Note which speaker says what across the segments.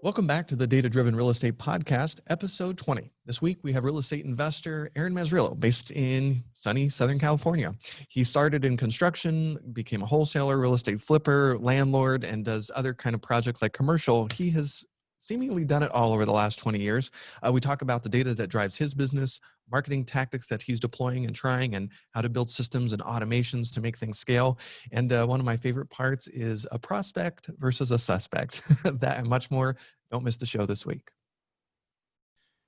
Speaker 1: Welcome back to the Data Driven Real Estate Podcast, episode 20. This week, we have real estate investor Aaron Mazzrillo, based in sunny Southern California. He started in construction, became a wholesaler, real estate flipper, landlord, and does other kind of projects like commercial. He has seemingly done it all over the last 20 years. We talk about the data that drives his business, marketing tactics that he's deploying and trying, and how to build systems and automations to make things scale. And one of my favorite parts is a prospect versus a suspect. That and much more. Don't miss the show this week.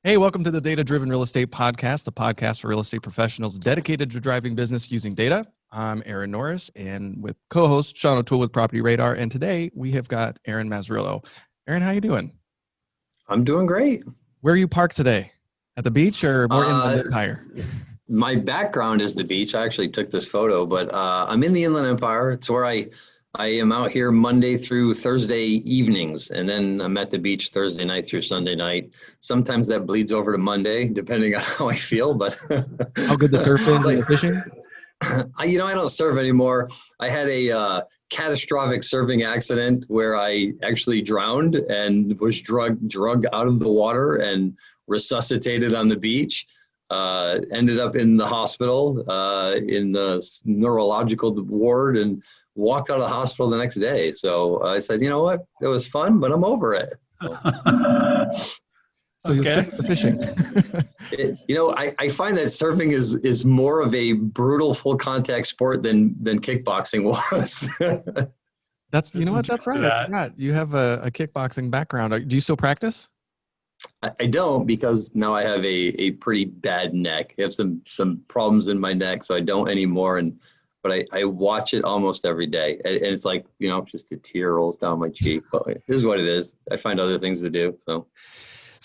Speaker 1: Hey, welcome to the Data Driven Real Estate Podcast, the podcast for real estate professionals dedicated to driving business using data. I'm Aaron Norris, and with co-host Sean O'Toole with PropertyRadar. And today we have got Aaron Mazzrillo. Aaron, how you doing?
Speaker 2: I'm doing great.
Speaker 1: Where are you parked today? At the beach or more inland Empire?
Speaker 2: My background is the beach. I actually took this photo, but I'm in the Inland Empire. It's where I am out here Monday through Thursday evenings, and then I'm at the beach Thursday night through Sunday night. Sometimes that bleeds over to Monday, depending on how I feel. But
Speaker 1: how good the surf is and the fishing?
Speaker 2: I don't surf anymore. I had a catastrophic surfing accident where I actually drowned and was drugged out of the water and resuscitated on the beach. Ended up in the hospital in the neurological ward and walked out of the hospital the next day. So I said, you know what? It was fun, but I'm over it.
Speaker 1: So you'll stick with the fishing.
Speaker 2: I find that surfing is more of a brutal full contact sport than kickboxing was.
Speaker 1: That's right. I forgot. You have a kickboxing background. Do you still practice?
Speaker 2: I don't, because now I have a pretty bad neck. I have some problems in my neck, so I don't anymore. But I watch it almost every day. And it's like, just a tear rolls down my cheek. But it is what it is. I find other things to do. So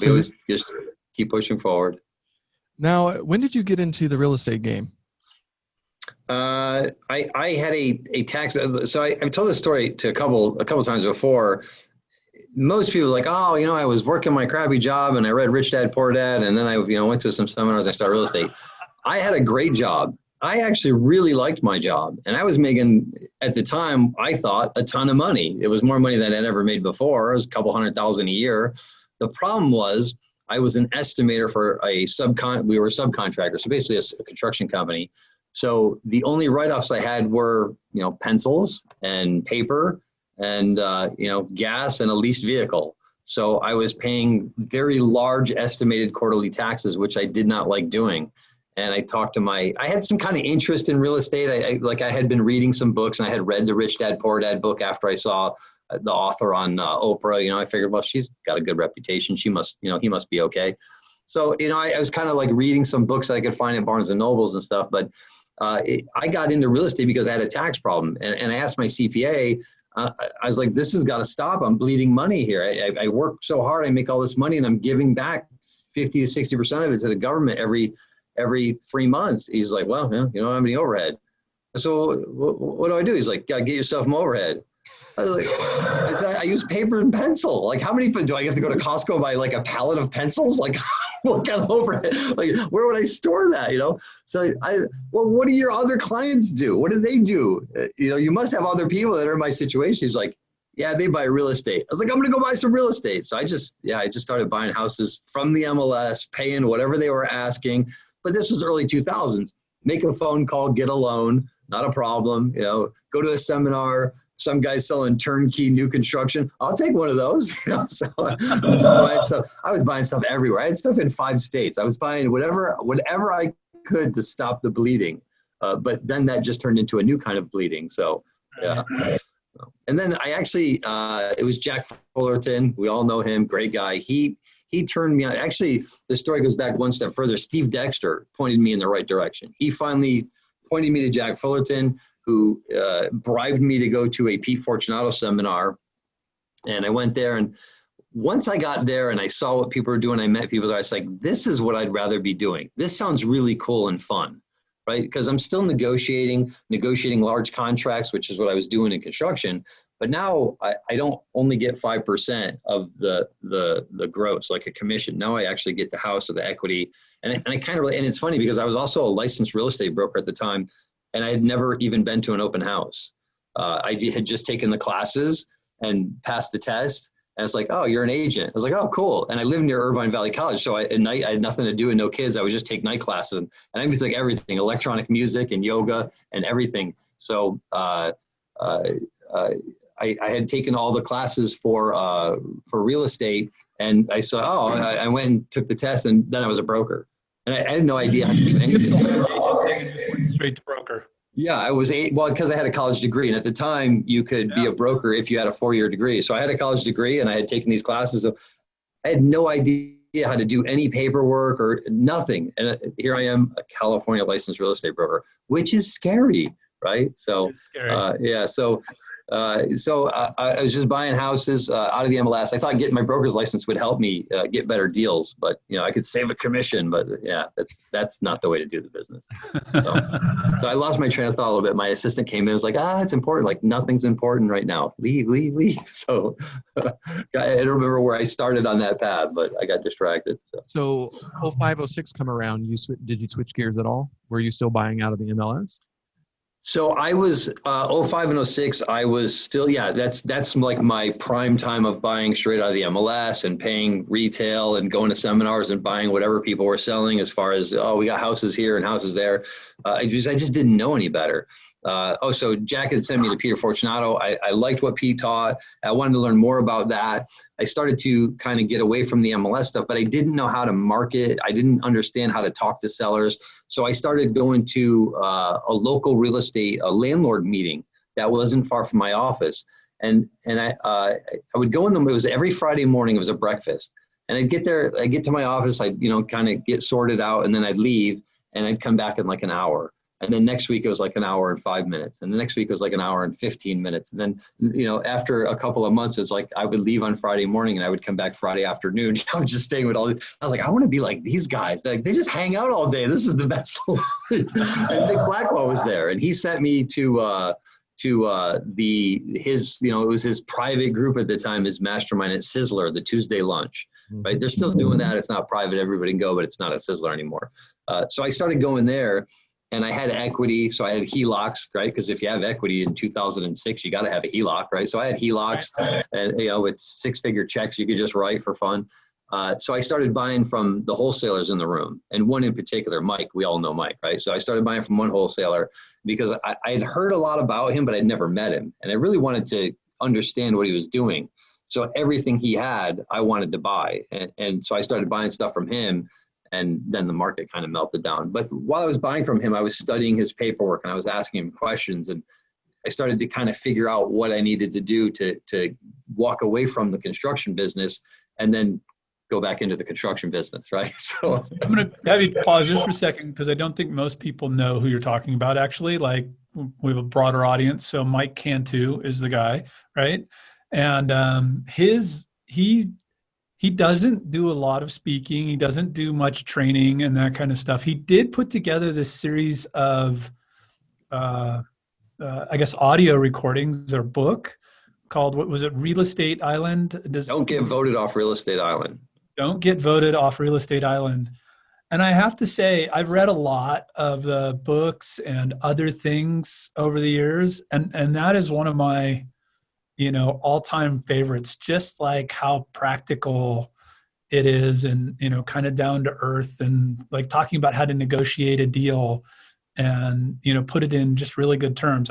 Speaker 2: we always just keep pushing forward.
Speaker 1: Now, when did you get into the real estate game?
Speaker 2: I had a tax. So I've told this story to a couple times before. Most people are like, oh, I was working my crappy job and I read Rich Dad, Poor Dad. And then I, went to some seminars and I started real estate. I had a great job. I actually really liked my job. And I was making, at the time, I thought, a ton of money. It was more money than I'd ever made before. It was a couple $100,000 a year. The problem was I was an estimator for we were a subcontractor, so basically a construction company. So the only write-offs I had were, pencils and paper and, gas and a leased vehicle. So I was paying very large estimated quarterly taxes, which I did not like doing. And I talked to I had some kind of interest in real estate. I had been reading some books, and I had read the Rich Dad, Poor Dad book after I saw the author on Oprah. I figured, well, she's got a good reputation. He must be okay. So, I was kind of like reading some books that I could find at Barnes and Nobles and stuff. But I got into real estate because I had a tax problem. And I asked my CPA, I was like, this has got to stop. I'm bleeding money here. I work so hard. I make all this money and I'm giving back 50 to 60% of it to the government every 3 months. He's like, well, you don't have any overhead. So what do I do? He's like, get yourself some overhead. I said, I use paper and pencil. Like, how many do I have to go to Costco and buy like a pallet of pencils? Like, what kind of overhead? Like, where would I store that? So what do your other clients do? What do they do? You must have other people that are in my situation. He's like, yeah, they buy real estate. I was like, I'm going to go buy some real estate. So I just started buying houses from the MLS, paying whatever they were asking. But this was early 2000s. Make a phone call, get a loan, not a problem. Go to a seminar. Some guy's selling turnkey new construction. I'll take one of those. So I was buying stuff everywhere. I had stuff in 5 states. I was buying whatever I could to stop the bleeding. But then that just turned into a new kind of bleeding. So yeah. And then I actually, it was Jack Fullerton. We all know him. Great guy. He turned me on. Actually, the story goes back one step further. Steve Dexter pointed me in the right direction. He finally pointed me to Jack Fullerton, who bribed me to go to a Pete Fortunato seminar. And I went there, and once I got there and I saw what people were doing, I met people that I was like, this is what I'd rather be doing. This sounds really cool and fun, right? Because I'm still negotiating large contracts, which is what I was doing in construction. But now I don't only get 5% of the gross, like a commission. Now I actually get the house or the equity. And I kind of, and it's funny because I was also a licensed real estate broker at the time, and I had never even been to an open house. I had just taken the classes and passed the test. And it's like, oh, you're an agent. I was like, oh, cool. And I live near Irvine Valley College. So at night, I had nothing to do and no kids. I would just take night classes. And I was like everything, electronic music and yoga and everything. So I had taken all the classes for real estate. And I saw, I went and took the test, and then I was a broker. And I had no idea how to do anything.
Speaker 3: And just went straight to broker.
Speaker 2: Yeah, I was because I had a college degree, and at the time you could be a broker if you had a 4-year degree. So I had a college degree, and I had taken these classes. So I had no idea how to do any paperwork or nothing. And here I am, a California licensed real estate broker, which is scary, right? So yeah, so I was just buying houses out of the MLS. I thought getting my broker's license would help me get better deals, but I could save a commission. But yeah, that's not the way to do the business. So I lost my train of thought a little bit. My assistant came in and was like, it's important. Like, nothing's important right now. Leave. So I don't remember where I started on that path, but I got distracted.
Speaker 1: So 05, 06 come around. Did you switch gears at all? Were you still buying out of the MLS?
Speaker 2: So I was 05 and 06. I was still, that's like my prime time of buying straight out of the MLS and paying retail and going to seminars and buying whatever people were selling as far as, we got houses here and houses there. I just didn't know any better. So Jack had sent me to Peter Fortunato. I liked what Pete taught. I wanted to learn more about that. I started to kind of get away from the MLS stuff, but I didn't know how to market. I didn't understand how to talk to sellers. So I started going to a local real estate landlord meeting that wasn't far from my office. And I would go in them. It was every Friday morning. It was a breakfast. And I'd get there. I'd get to my office. I'd, kind of get sorted out, and then I'd leave, and I'd come back in like an hour. And then next week it was like an hour and 5 minutes. And the next week it was like an hour and 15 minutes. And then, after a couple of months, it's like I would leave on Friday morning and I would come back Friday afternoon. I was just staying with all these. I was like, I want to be like these guys. Like, they just hang out all day. This is the best. And Nick Blackwell was there, and he sent me to his, it was his private group at the time, his mastermind at Sizzler, the Tuesday lunch, right? They're still doing that. It's not private. Everybody can go, but it's not a Sizzler anymore. So I started going there. And I had equity, so I had HELOCs, right? Because if you have equity in 2006, you got to have a HELOC, right? So I had HELOCs, and with 6-figure checks you could just write for fun. So I started buying from the wholesalers in the room, and one in particular, Mike. We all know Mike, right? So I started buying from one wholesaler because I had heard a lot about him, but I'd never met him, and I really wanted to understand what he was doing. So everything he had, I wanted to buy, and so I started buying stuff from him. And then the market kind of melted down. But while I was buying from him, I was studying his paperwork and I was asking him questions. And I started to kind of figure out what I needed to do to walk away from the construction business and then go back into the construction business, right? So
Speaker 3: I'm going to have you pause just for a second, because I don't think most people know who you're talking about, actually. Like, we have a broader audience. So Mike Cantu is the guy, right? And he doesn't do a lot of speaking. He doesn't do much training and that kind of stuff. He did put together this series of, I guess, audio recordings or book called, what was it, Real Estate Island?
Speaker 2: Don't get voted off Real Estate Island.
Speaker 3: Don't get voted off Real Estate Island. And I have to say, I've read a lot of the books and other things over the years. And that is one of my all-time favorites, just like how practical it is and, kind of down to earth, and like talking about how to negotiate a deal and, put it in just really good terms.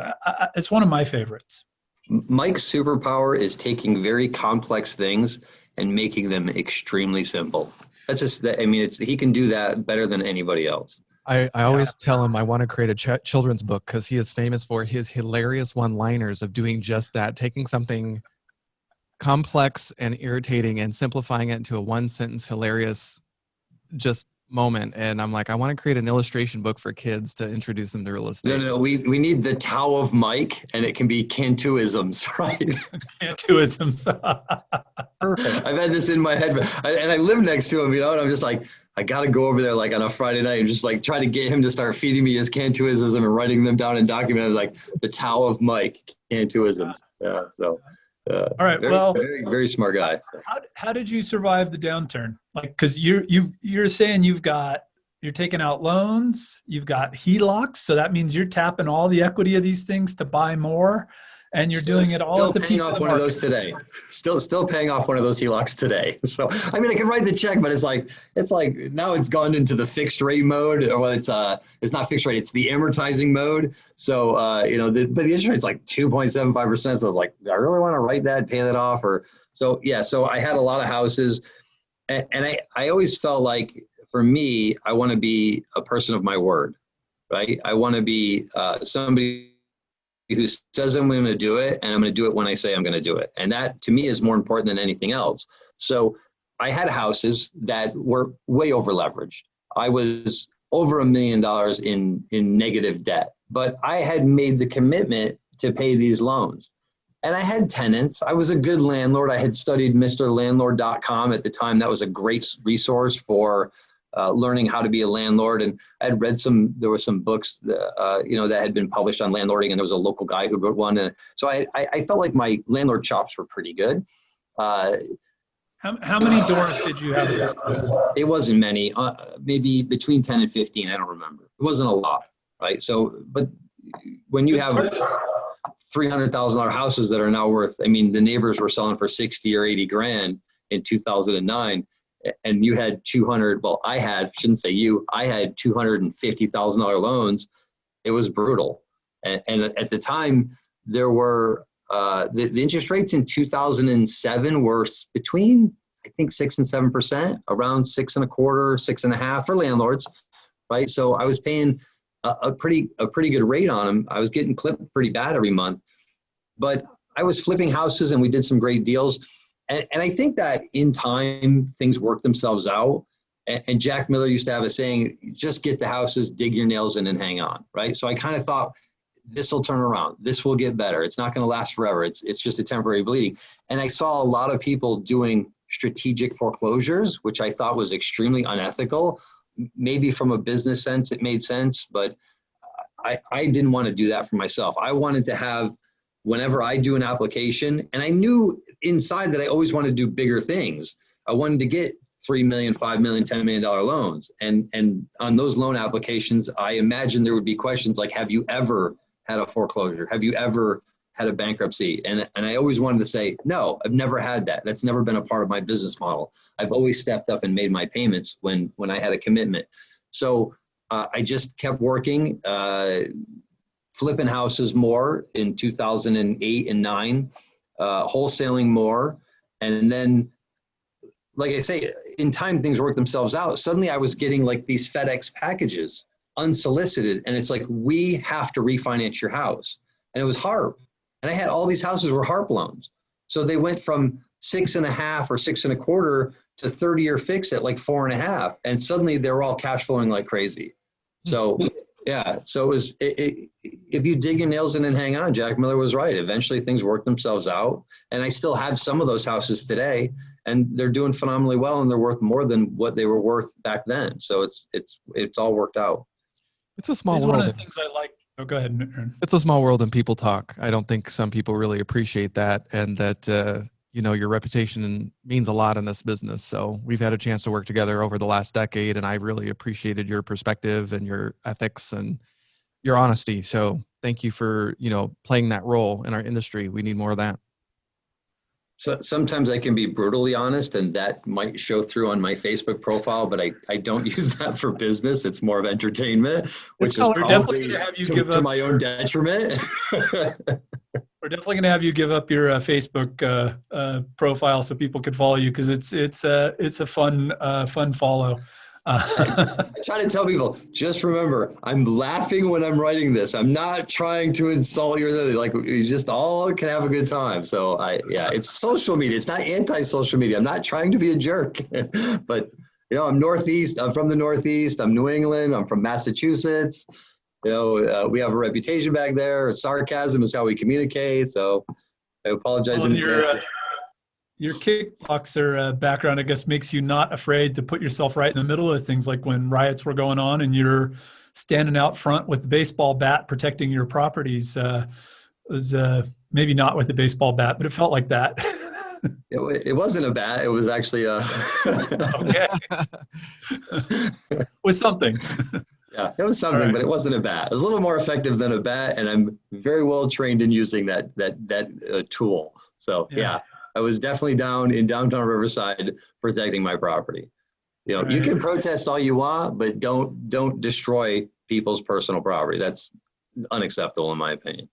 Speaker 3: It's one of my favorites.
Speaker 2: Mike's superpower is taking very complex things and making them extremely simple. That's just, he can do that better than anybody else.
Speaker 1: I always tell him I want to create a children's book because he is famous for his hilarious one-liners of doing just that, taking something complex and irritating and simplifying it into a one-sentence hilarious just moment. And I'm like, I want to create an illustration book for kids to introduce them to real estate.
Speaker 2: No, we need the Tao of Mike, and it can be Cantuisms, right?
Speaker 3: Cantuisms.
Speaker 2: Perfect. I've had this in my head, and I live next to him, and I'm just like, I got to go over there like on a Friday night and just like try to get him to start feeding me his Cantuisms and writing them down and documenting like the Tao of Mike Cantuisms. Yeah. So.
Speaker 3: All right.
Speaker 2: Very, very smart guy.
Speaker 3: How did you survive the downturn? Like, because you're saying you're taking out loans, you've got HELOCs, so that means you're tapping all the equity of these things to buy more, and you're doing it all
Speaker 2: still
Speaker 3: at the
Speaker 2: paying
Speaker 3: peak
Speaker 2: off
Speaker 3: of the
Speaker 2: one of
Speaker 3: market.
Speaker 2: those today. Still paying off one of those HELOCs today. So I mean, I can write the check, but it's like now it's gone into the fixed rate mode, or well, it's not fixed rate, it's the amortizing mode. So but the interest rate's like 2.75%. So I was like, do I really want to write that, pay that off, or so yeah. So I had a lot of houses, and I always felt like, for me, I want to be a person of my word, right? I want to be somebody who says I'm going to do it, and I'm going to do it when I say I'm going to do it. And that, to me, is more important than anything else. So I had houses that were way over leveraged. I was over $1 million in negative debt, but I had made the commitment to pay these loans. And I had tenants. I was a good landlord. I had studied MrLandlord.com at the time. That was a great resource for learning how to be a landlord. And I had read there were some books, that had been published on landlording, and there was a local guy who wrote one. And so I felt like my landlord chops were pretty good.
Speaker 3: How many doors did you have at this point?
Speaker 2: It wasn't many, maybe between 10 and 15. I don't remember. It wasn't a lot, right? So, but when you have $300,000 houses that are now worth, I mean, the neighbors were selling for 60 or 80 grand in 2009. And you had I had $250,000 loans. It was brutal. And at the time, there were, the interest rates in 2007 were between, I think, 6 and 7%, around 6.25, 6.5 for landlords, right? So I was paying a pretty good rate on them. I was getting clipped pretty bad every month, but I was flipping houses, and we did some great deals. And I think that in time, things work themselves out. And Jack Miller used to have a saying, just get the houses, dig your nails in, and hang on, right? So I kind of thought, this will turn around. This will get better. It's not going to last forever. It's just a temporary bleeding. And I saw a lot of people doing strategic foreclosures, which I thought was extremely unethical. Maybe from a business sense, it made sense, but I didn't want to do that for myself. I wanted to have, whenever I do an application, and I knew inside that I always wanted to do bigger things. I wanted to get $3 million, $5 million, $10 million loans. And on those loan applications, I imagine there would be questions like, have you ever had a foreclosure? Have you ever had a bankruptcy? And I always wanted to say, no, I've never had that. That's never been a part of my business model. I've always stepped up and made my payments when I had a commitment. So I just kept working, flipping houses more in 2008 and 9, wholesaling more. And then, like I say, in time, things work themselves out. Suddenly I was getting like these FedEx packages unsolicited. And it's like, we have to refinance your house. And it was HARP. And I had all these houses were HARP loans. So they went from 6.5 or 6.25 to 30-year fixed at like 4.5. And suddenly they were all cash flowing like crazy. So yeah, so it was, if you dig your nails in and hang on, Jack Miller was right. Eventually things work themselves out. And I still have some of those houses today, and they're doing phenomenally well, and they're worth more than what they were worth back then. So it's all worked out.
Speaker 1: It's a small world.
Speaker 3: One of the things I like. Oh, go ahead, Aaron.
Speaker 1: It's a small world and people talk. I don't think some people really appreciate that, and that, your reputation means a lot in this business. So we've had a chance to work together over the last decade, and I really appreciated your perspective and your ethics and your honesty. So thank you for, playing that role in our industry. We need more of that.
Speaker 2: So sometimes I can be brutally honest, and that might show through on my Facebook profile, but I don't use that for business. It's more of entertainment, which is probably to my own detriment.
Speaker 3: We're definitely going to have you give up your Facebook profile so people can follow you, because it's a fun follow.
Speaker 2: I try to tell people, just remember, I'm laughing when I'm writing this. I'm not trying to insult you. Like, we just all can have a good time. So it's social media. It's not anti-social media. I'm not trying to be a jerk, but I'm Northeast. I'm from the Northeast. I'm New England. I'm from Massachusetts. We have a reputation back there. Sarcasm is how we communicate. So I apologize in advance.
Speaker 3: Your kickboxer background, I guess, makes you not afraid to put yourself right in the middle of things, like when riots were going on and you're standing out front with the baseball bat protecting your properties. Was maybe not with the baseball bat, but it felt like that.
Speaker 2: It wasn't a bat. It was actually
Speaker 3: okay. With something.
Speaker 2: Yeah, it was something, but it wasn't a bat. It was a little more effective than a bat, and I'm very well trained in using that tool. So yeah, I was definitely down in downtown Riverside protecting my property. You know, you can protest all you want, but don't destroy people's personal property. That's unacceptable in my opinion.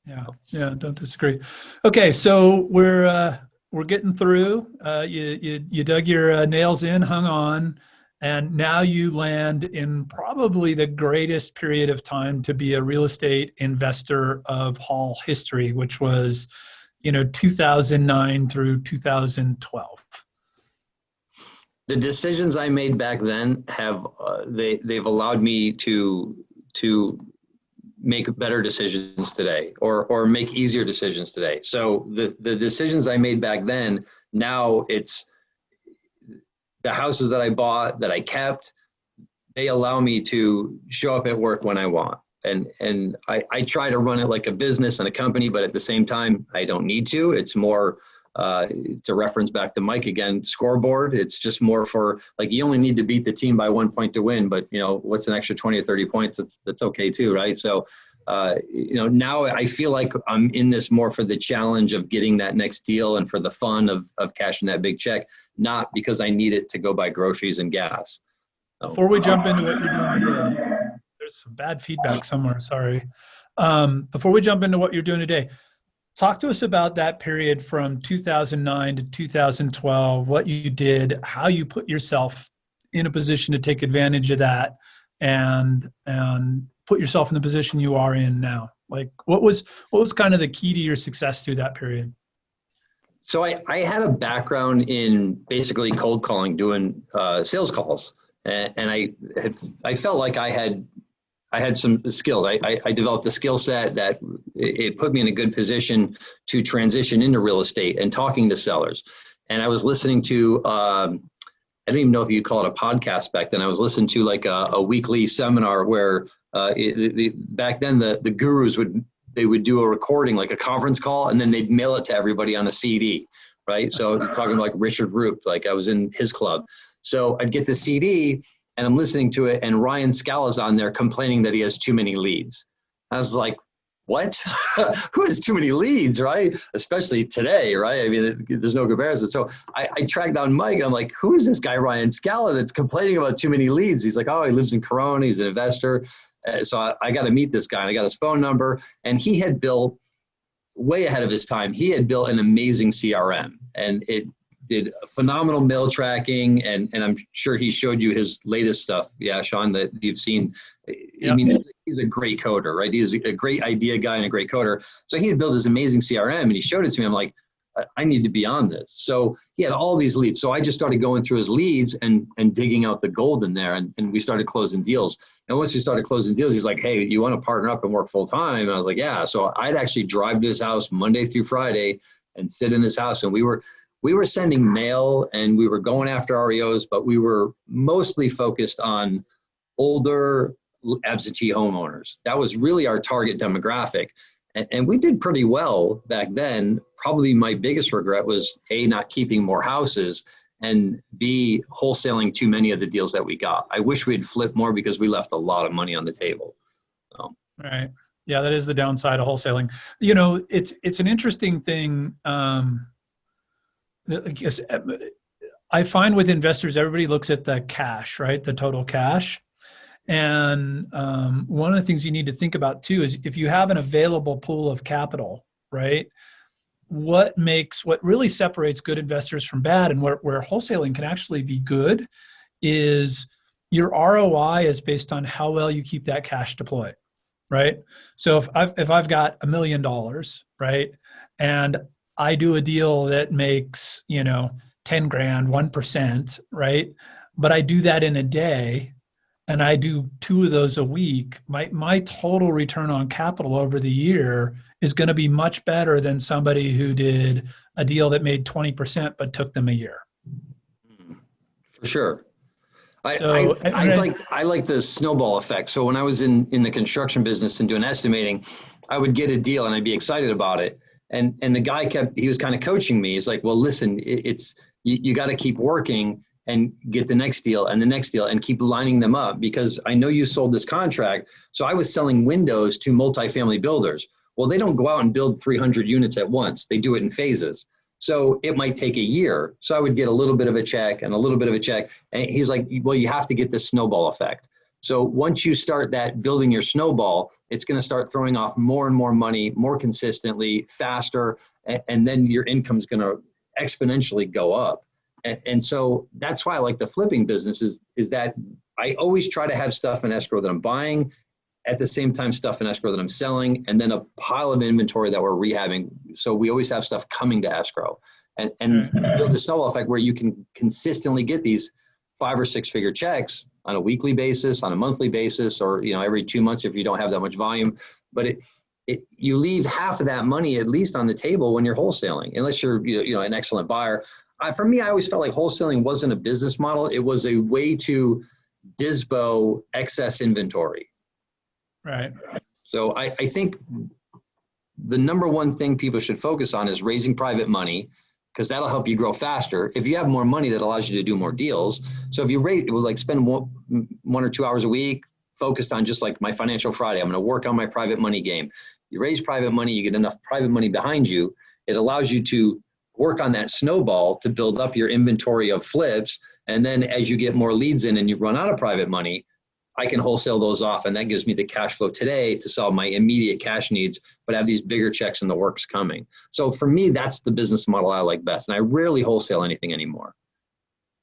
Speaker 3: Yeah, don't disagree. Okay, so we're getting through. You dug your nails in, hung on, and now you land in probably the greatest period of time to be a real estate investor of Hall history, which was, 2009 through 2012.
Speaker 2: The decisions I made back then have they've allowed me to make better decisions today, or make easier decisions today. So the decisions I made back then, now it's the houses that I bought, that I kept, they allow me to show up at work when I want. And I try to run it like a business and a company, but at the same time, I don't need to. It's more, to reference back to Mike again, scoreboard. It's just more for, like, you only need to beat the team by 1 point to win, but what's an extra 20 or 30 points? That's okay too, right? So, now I feel like I'm in this more for the challenge of getting that next deal and for the fun of cashing that big check, not because I need it to go buy groceries and gas. So,
Speaker 3: before we jump into what you're doing today, there's some bad feedback somewhere, sorry. Before we jump into what you're doing today, talk to us about that period from 2009 to 2012, what you did, how you put yourself in a position to take advantage of that, and put yourself in the position you are in now. Like, what was kind of the key to your success through that period?
Speaker 2: So I had a background in basically cold calling, doing sales calls, and I felt like I had some skills. I developed a skill set that it put me in a good position to transition into real estate and talking to sellers. And I was listening to, I don't even know if you'd call it a podcast back then. I was listening to like a weekly seminar where back then the gurus would do a recording, like a conference call, and then they'd mail it to everybody on a CD, right? So you're talking like Richard Roop, like I was in his club. So I'd get the CD, and I'm listening to it, and Ryan Scala's on there complaining that he has too many leads. I was like, what? Who has too many leads, right? Especially today, right? I mean, there's no comparison. So I tracked down Mike, and I'm like, who is this guy, Ryan Scala, that's complaining about too many leads? He's like, oh, he lives in Corona. He's an investor. So I got to meet this guy, and I got his phone number. And he had built, way ahead of his time, he had built an amazing CRM, and it did phenomenal mail tracking, and I'm sure he showed you his latest stuff. Yeah, Sean, that you've seen. I mean, he's a great coder, right? He's a great idea guy and a great coder. So he had built this amazing CRM, and he showed it to me. I'm like, I need to be on this. So he had all these leads. So I just started going through his leads and digging out the gold in there, and we started closing deals. And once we started closing deals, he's like, hey, you want to partner up and work full time? And I was like, yeah. So I'd actually drive to his house Monday through Friday and sit in his house, and we were sending mail, and we were going after REOs, but we were mostly focused on older absentee homeowners. That was really our target demographic. And we did pretty well back then. Probably my biggest regret was A, not keeping more houses, and B, wholesaling too many of the deals that we got. I wish we had flipped more because we left a lot of money on the table. So.
Speaker 3: Right. Yeah, that is the downside of wholesaling. It's an interesting thing. I find with investors, everybody looks at the cash, right? The total cash. And one of the things you need to think about too is if you have an available pool of capital, right? What really separates good investors from bad, and where wholesaling can actually be good, is your ROI is based on how well you keep that cash deployed, right? So if I've got $1 million, right, and I do a deal that makes, 10 grand, 1%, right? But I do that in a day, and I do 2 of those a week, my total return on capital over the year is going to be much better than somebody who did a deal that made 20% but took them a year.
Speaker 2: For sure. I like the snowball effect. So when I was in the construction business and doing estimating, I would get a deal and I'd be excited about it. And the guy he was kind of coaching me. He's like, well, listen, you got to keep working. and get the next deal and the next deal and keep lining them up because I know you sold this contract. So I was selling windows to multifamily builders. Well, they don't go out and build 300 units at once. They do it in phases. So it might take a year. So I would get a little bit of a check and a little bit of a check. And he's like, well, you have to get this snowball effect. So once you start that building your snowball, it's going to start throwing off more and more money, more consistently, faster, and then your income's going to exponentially go up. And so that's why I like the flipping business is that I always try to have stuff in escrow that I'm buying, at the same time stuff in escrow that I'm selling, and then a pile of inventory that we're rehabbing. So we always have stuff coming to escrow and build the snowball effect where you can consistently get these 5 or 6 figure checks on a weekly basis, on a monthly basis, or every 2 months if you don't have that much volume. But you leave half of that money at least on the table when you're wholesaling, unless you're an excellent buyer. For me, I always felt like wholesaling wasn't a business model. It was a way to dispo excess inventory.
Speaker 3: Right.
Speaker 2: So I think the number one thing people should focus on is raising private money, because that'll help you grow faster. If you have more money, that allows you to do more deals. So if you spend 1 or 2 hours a week focused on just like my Financial Friday, I'm going to work on my private money game. You raise private money, you get enough private money behind you. It allows you to work on that snowball to build up your inventory of flips. And then as you get more leads in and you run out of private money, I can wholesale those off. And that gives me the cash flow today to solve my immediate cash needs, but have these bigger checks in the works coming. So for me, that's the business model I like best. And I rarely wholesale anything anymore.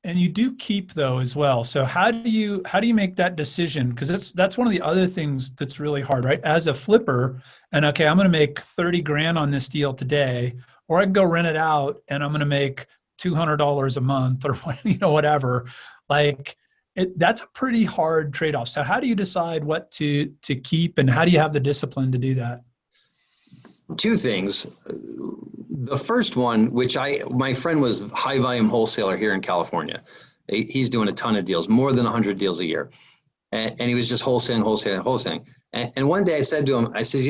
Speaker 3: And you do keep though as well. So how do you make that decision? Because that's one of the other things that's really hard, right? As a flipper, and okay, I'm going to make 30 grand on this deal today, or I can go rent it out and I'm going to make $200 a month or whatever. Like that's a pretty hard trade-off. So how do you decide what to keep, and how do you have the discipline to do that?
Speaker 2: 2 things. The first one, which my friend was high volume wholesaler here in California. He's doing a ton of deals, more than 100 deals a year. And he was just wholesaling. And one day I said to him, I says,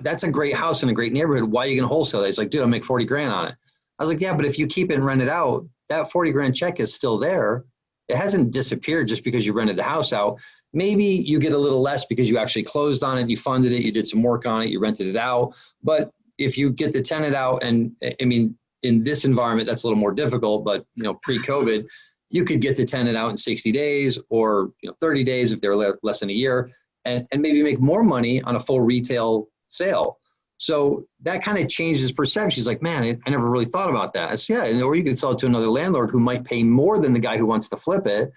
Speaker 2: that's a great house in a great neighborhood. Why are you going to wholesale that? He's like, dude, I'll make 40 grand on it. I was like, yeah, but if you keep it and rent it out, that 40 grand check is still there. It hasn't disappeared just because you rented the house out. Maybe you get a little less because you actually closed on it, you funded it, you did some work on it, you rented it out. But if you get the tenant out, and I mean, in this environment, that's a little more difficult, but pre-COVID, you could get the tenant out in 60 days or 30 days if they're less than a year, and maybe make more money on a full retail sale. So that kind of changes perception. He's like, man, I never really thought about that. It's, yeah, or you could sell it to another landlord who might pay more than the guy who wants to flip it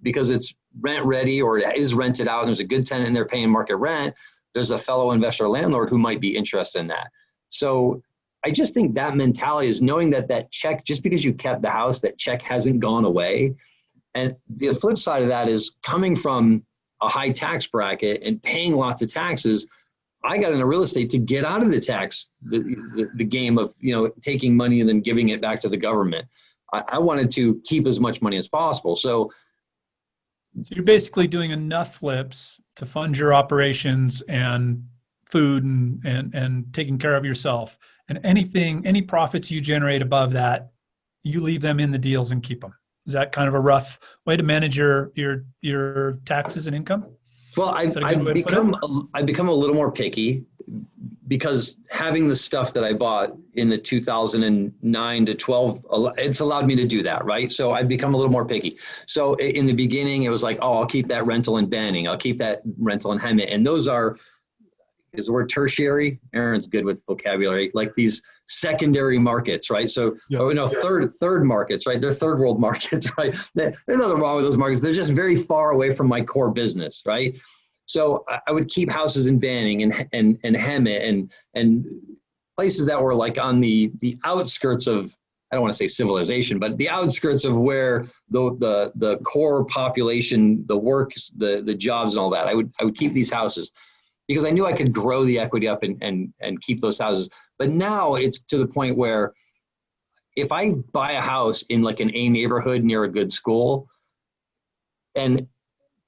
Speaker 2: because it's rent ready or it is rented out and there's a good tenant and they're paying market rent. There's a fellow investor landlord who might be interested in that. So I just think that mentality is knowing that check, just because you kept the house, that check hasn't gone away. And the flip side of that is coming from a high tax bracket and paying lots of taxes. I got into real estate to get out of the game of, taking money and then giving it back to the government. I wanted to keep as much money as possible. So
Speaker 3: you're basically doing enough flips to fund your operations and food and taking care of yourself. And any profits you generate above that, you leave them in the deals and keep them. Is that kind of a rough way to manage your taxes and income?
Speaker 2: Well, I've become a little more picky because having the stuff that I bought in the 2009 to 12, it's allowed me to do that, right? So I've become a little more picky. So in the beginning, it was like, oh, I'll keep that rental in Banning. I'll keep that rental in Hemet. And those is the word tertiary? Aaron's good with vocabulary, like these secondary markets, right? So, third markets, right? They're third world markets, right? There's nothing wrong with those markets. They're just very far away from my core business, right? So I would keep houses in Banning and Hemet and places that were like on the outskirts of, I don't want to say civilization, but the outskirts of where the core population, the work, the jobs and all that. I would keep these houses because I knew I could grow the equity up and keep those houses. But now it's to the point where if I buy a house in like an A neighborhood near a good school and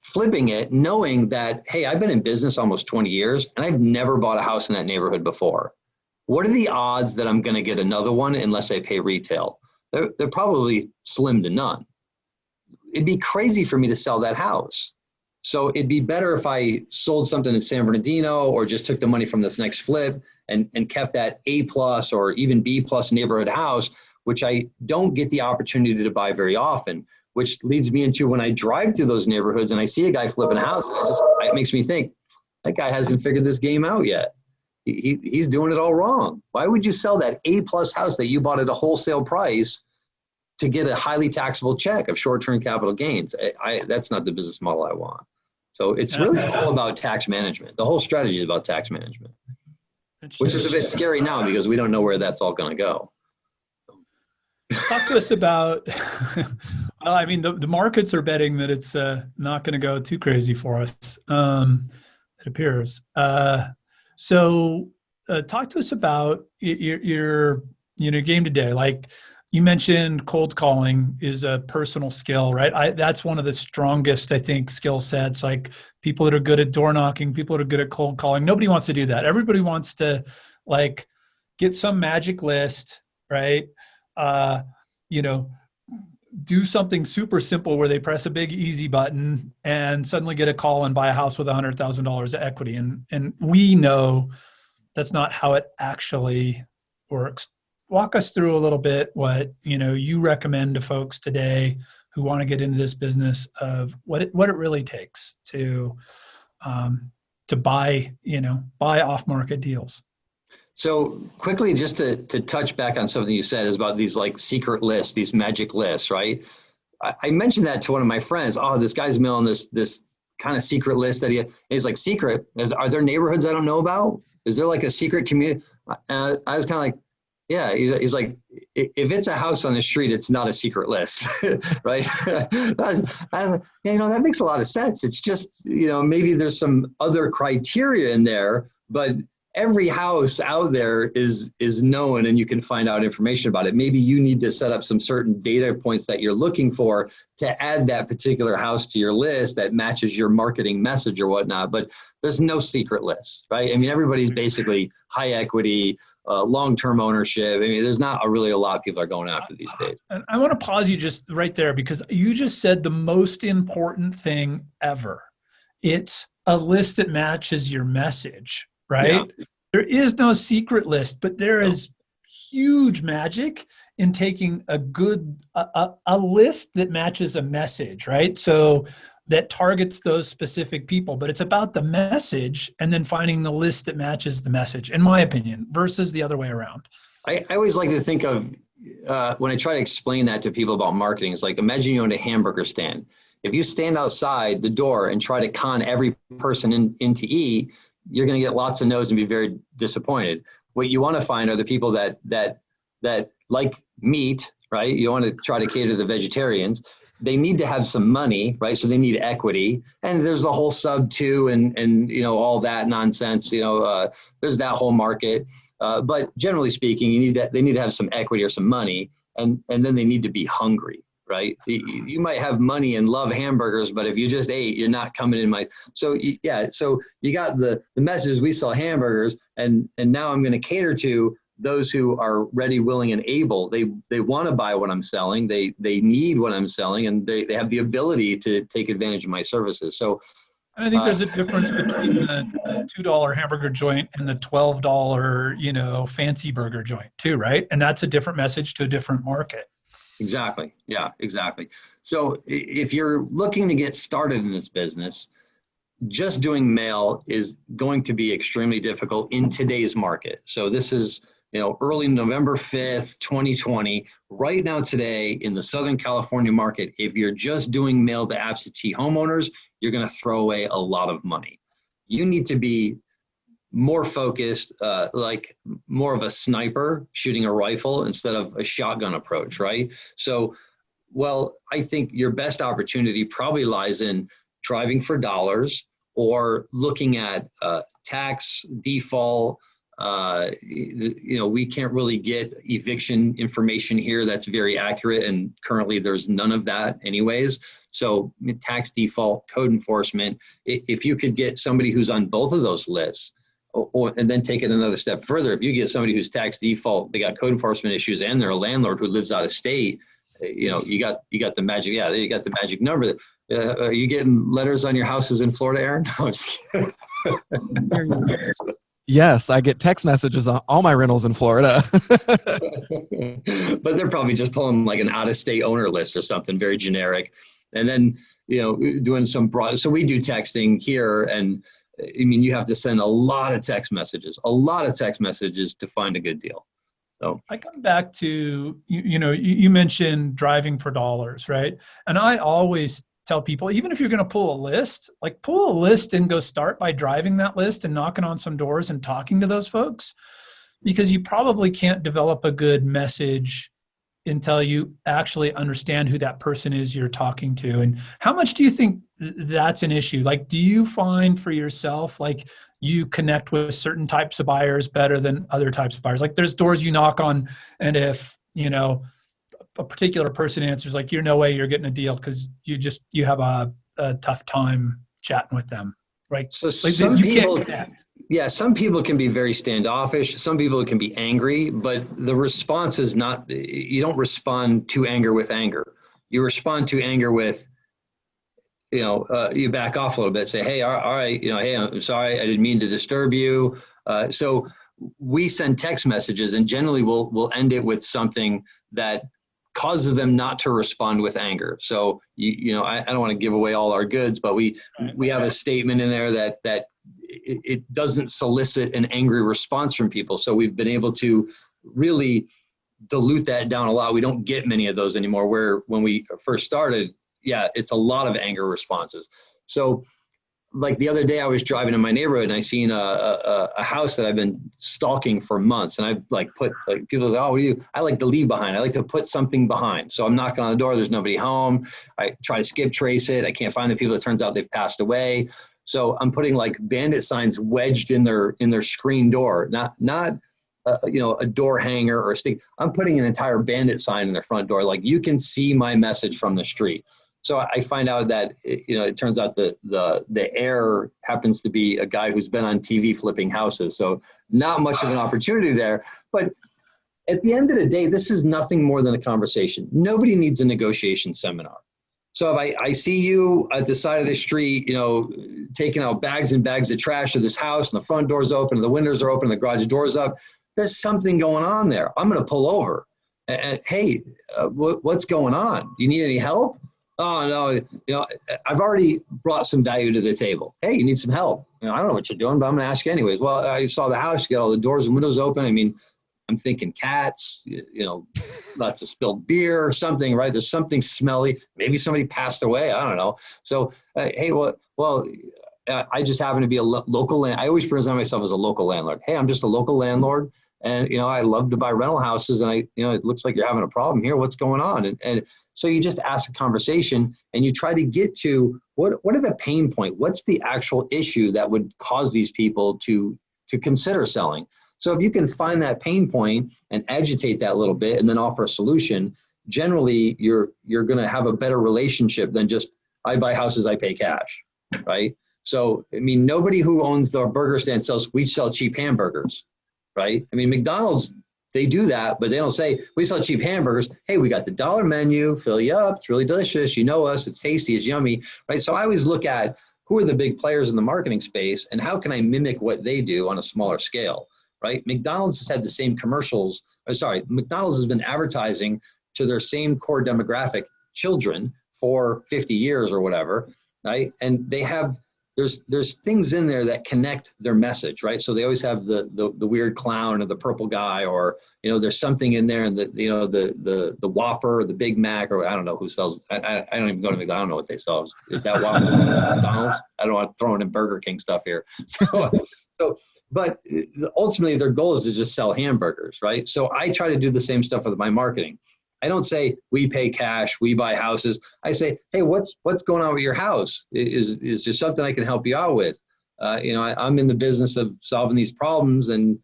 Speaker 2: flipping it, knowing that, hey, I've been in business almost 20 years and I've never bought a house in that neighborhood before. What are the odds that I'm going to get another one unless I pay retail? they're probably slim to none. It'd be crazy for me to sell that house. So it'd be better if I sold something in San Bernardino or just took the money from this next flip and kept that A+ or even B+ neighborhood house, which I don't get the opportunity to buy very often, which leads me into when I drive through those neighborhoods and I see a guy flipping a house, it makes me think, that guy hasn't figured this game out yet. He's doing it all wrong. Why would you sell that A+ house that you bought at a wholesale price to get a highly taxable check of short-term capital gains? That's not the business model I want. So it's really all about tax management. The whole strategy is about tax management, which is a bit scary now because we don't know where that's all going to go.
Speaker 3: Talk to us about, well, I mean, the markets are betting that it's not going to go too crazy for us, it appears. So talk to us about your game today. Like you mentioned, cold calling is a personal skill, right? That's one of the strongest, I think, skill sets. Like people that are good at door knocking, people that are good at cold calling. Nobody wants to do that. Everybody wants to like get some magic list, right? Do something super simple where they press a big easy button and suddenly get a call and buy a house with $100,000 of equity. And we know that's not how it actually works. Walk us through a little bit what, you recommend to folks today who want to get into this business of what it really takes to buy off market deals.
Speaker 2: So quickly, just to touch back on something you said is about these like secret lists, these magic lists, right? I mentioned that to one of my friends. Oh, this guy's mailing this kind of secret list that he's like, secret? Are there neighborhoods I don't know about? Is there like a secret community? I was kind of like, yeah. He's like, if it's a house on the street, it's not a secret list, right? That makes a lot of sense. It's just, maybe there's some other criteria in there, but every house out there is known and you can find out information about it. Maybe you need to set up some certain data points that you're looking for to add that particular house to your list that matches your marketing message or whatnot, but there's no secret list, right? I mean, everybody's basically high equity, long-term ownership. I mean, there's not really a lot of people are going after these days.
Speaker 3: And I want to pause you just right there because you just said the most important thing ever. It's a list that matches your message. Right? Yeah. There is no secret list, but there is huge magic in taking a list that matches a message, right? So that targets those specific people, but it's about the message and then finding the list that matches the message, in my opinion, versus the other way around.
Speaker 2: I always like to think of, when I try to explain that to people about marketing, it's like, imagine you own a hamburger stand. If you stand outside the door and try to con every person in to eat, you're going to get lots of no's and be very disappointed. What you want to find are the people that like meat, right? You want to try to cater to the vegetarians. They need to have some money, right? So they need equity. And there's the whole sub two and all that nonsense. There's that whole market. But generally speaking, they need to have some equity or some money, and then they need to be hungry. Right? You might have money and love hamburgers, but if you just ate, you're not coming in so you got the message, we sell hamburgers, and now I'm going to cater to those who are ready, willing, and able. They want to buy what I'm selling. They need what I'm selling, and they have the ability to take advantage of my services. So
Speaker 3: and I think there's a difference between the $2 hamburger joint and the $12, fancy burger joint too, right? And that's a different message to a different market.
Speaker 2: Exactly. Yeah, exactly. So if you're looking to get started in this business, just doing mail is going to be extremely difficult in today's market. So this is, early November 5th, 2020. Right now today in the Southern California market, if you're just doing mail to absentee homeowners, you're going to throw away a lot of money. You need to be more focused, like more of a sniper shooting a rifle instead of a shotgun approach, right? So, I think your best opportunity probably lies in driving for dollars or looking at tax default. We can't really get eviction information here that's very accurate, and currently there's none of that anyways. So tax default, code enforcement, if you could get somebody who's on both of those lists, and then take it another step further. If you get somebody who's tax default, they got code enforcement issues, and they're a landlord who lives out of state, you got the magic. Yeah, you got the magic number. Are you getting letters on your houses in Florida, Aaron? No, I'm just kidding.
Speaker 1: Yes, I get text messages on all my rentals in Florida.
Speaker 2: But they're probably just pulling like an out-of-state owner list or something very generic, and then doing some broad. So we do texting here, and I mean you have to send a lot of text messages to find a good deal. So
Speaker 3: I come back to you mentioned driving for dollars, right? And I always tell people, even if you're going to pull a list, and go start by driving that list and knocking on some doors and talking to those folks, because you probably can't develop a good message until you actually understand who that person is you're talking to. And how much do you think that's an issue? Like, do you find for yourself, like you connect with certain types of buyers better than other types of buyers? Like there's doors you knock on, and if, a particular person answers, like, you're no way you're getting a deal because you have a tough time chatting with them, right?
Speaker 2: So
Speaker 3: like
Speaker 2: some people,
Speaker 3: can't connect.
Speaker 2: Yeah, some people can be very standoffish. Some people can be angry, but the response is not, you don't respond to anger with anger. You respond to anger with, you back off a little bit, say, hey, all right, hey, I'm sorry, I didn't mean to disturb you. So we send text messages, and generally we'll end it with something that causes them not to respond with anger. So, I don't want to give away all our goods, but we have a statement in there that it doesn't solicit an angry response from people. So we've been able to really dilute that down a lot. We don't get many of those anymore, where when we first started, it's a lot of anger responses. So like the other day I was driving in my neighborhood and I seen a house that I've been stalking for months, and I've people say, oh, I like to leave behind. I like to put something behind. So I'm knocking on the door. There's nobody home. I try to skip trace it. I can't find the people. It turns out they've passed away. So I'm putting like bandit signs wedged in their screen door, not a door hanger or a stick. I'm putting an entire bandit sign in their front door. Like, you can see my message from the street. So I find out that, it turns out the heir happens to be a guy who's been on TV flipping houses. So not much of an opportunity there. But at the end of the day, this is nothing more than a conversation. Nobody needs a negotiation seminar. So if I see you at the side of the street, taking out bags and bags of trash to this house, and the front door's open, and the windows are open, and the garage door's up, there's something going on there. I'm going to pull over. Hey, what's going on? You need any help? Oh, no, I've already brought some value to the table. Hey, you need some help. I don't know what you're doing, but I'm going to ask you anyways. Well, I saw the house, you got all the doors and windows open. I mean, I'm thinking cats, lots of spilled beer or something, right? There's something smelly. Maybe somebody passed away. I don't know. So, hey, I just happen to be a local land. I always present myself as a local landlord. Hey, I'm just a local landlord. And, I love to buy rental houses, and it looks like you're having a problem here. What's going on? And so you just ask a conversation, and you try to get to what are the pain point? What's the actual issue that would cause these people to consider selling? So if you can find that pain point and agitate that a little bit and then offer a solution, generally you're going to have a better relationship than just, I buy houses, I pay cash, right? So, I mean, nobody who owns the burger stand we sell cheap hamburgers, right? I mean, McDonald's, they do that, but they don't say, we sell cheap hamburgers. Hey, we got the dollar menu, fill you up. It's really delicious. You know us, it's tasty, it's yummy, right? So I always look at who are the big players in the marketing space and how can I mimic what they do on a smaller scale, right? McDonald's has had the same commercials. McDonald's has been advertising to their same core demographic, children, for 50 years or whatever, right? And they have, there's things in there that connect their message, right? So they always have the weird clown or the purple guy, or there's something in there, and the Whopper, or the Big Mac, or I don't know who sells. I don't even go to McDonald's. I don't know what they sell. Is that Whopper McDonald's? I don't want to throw in Burger King stuff here. But ultimately their goal is to just sell hamburgers, right? So I try to do the same stuff with my marketing. I don't say we pay cash, we buy houses. I say, hey, what's going on with your house? Is there something I can help you out with? I'm in the business of solving these problems, and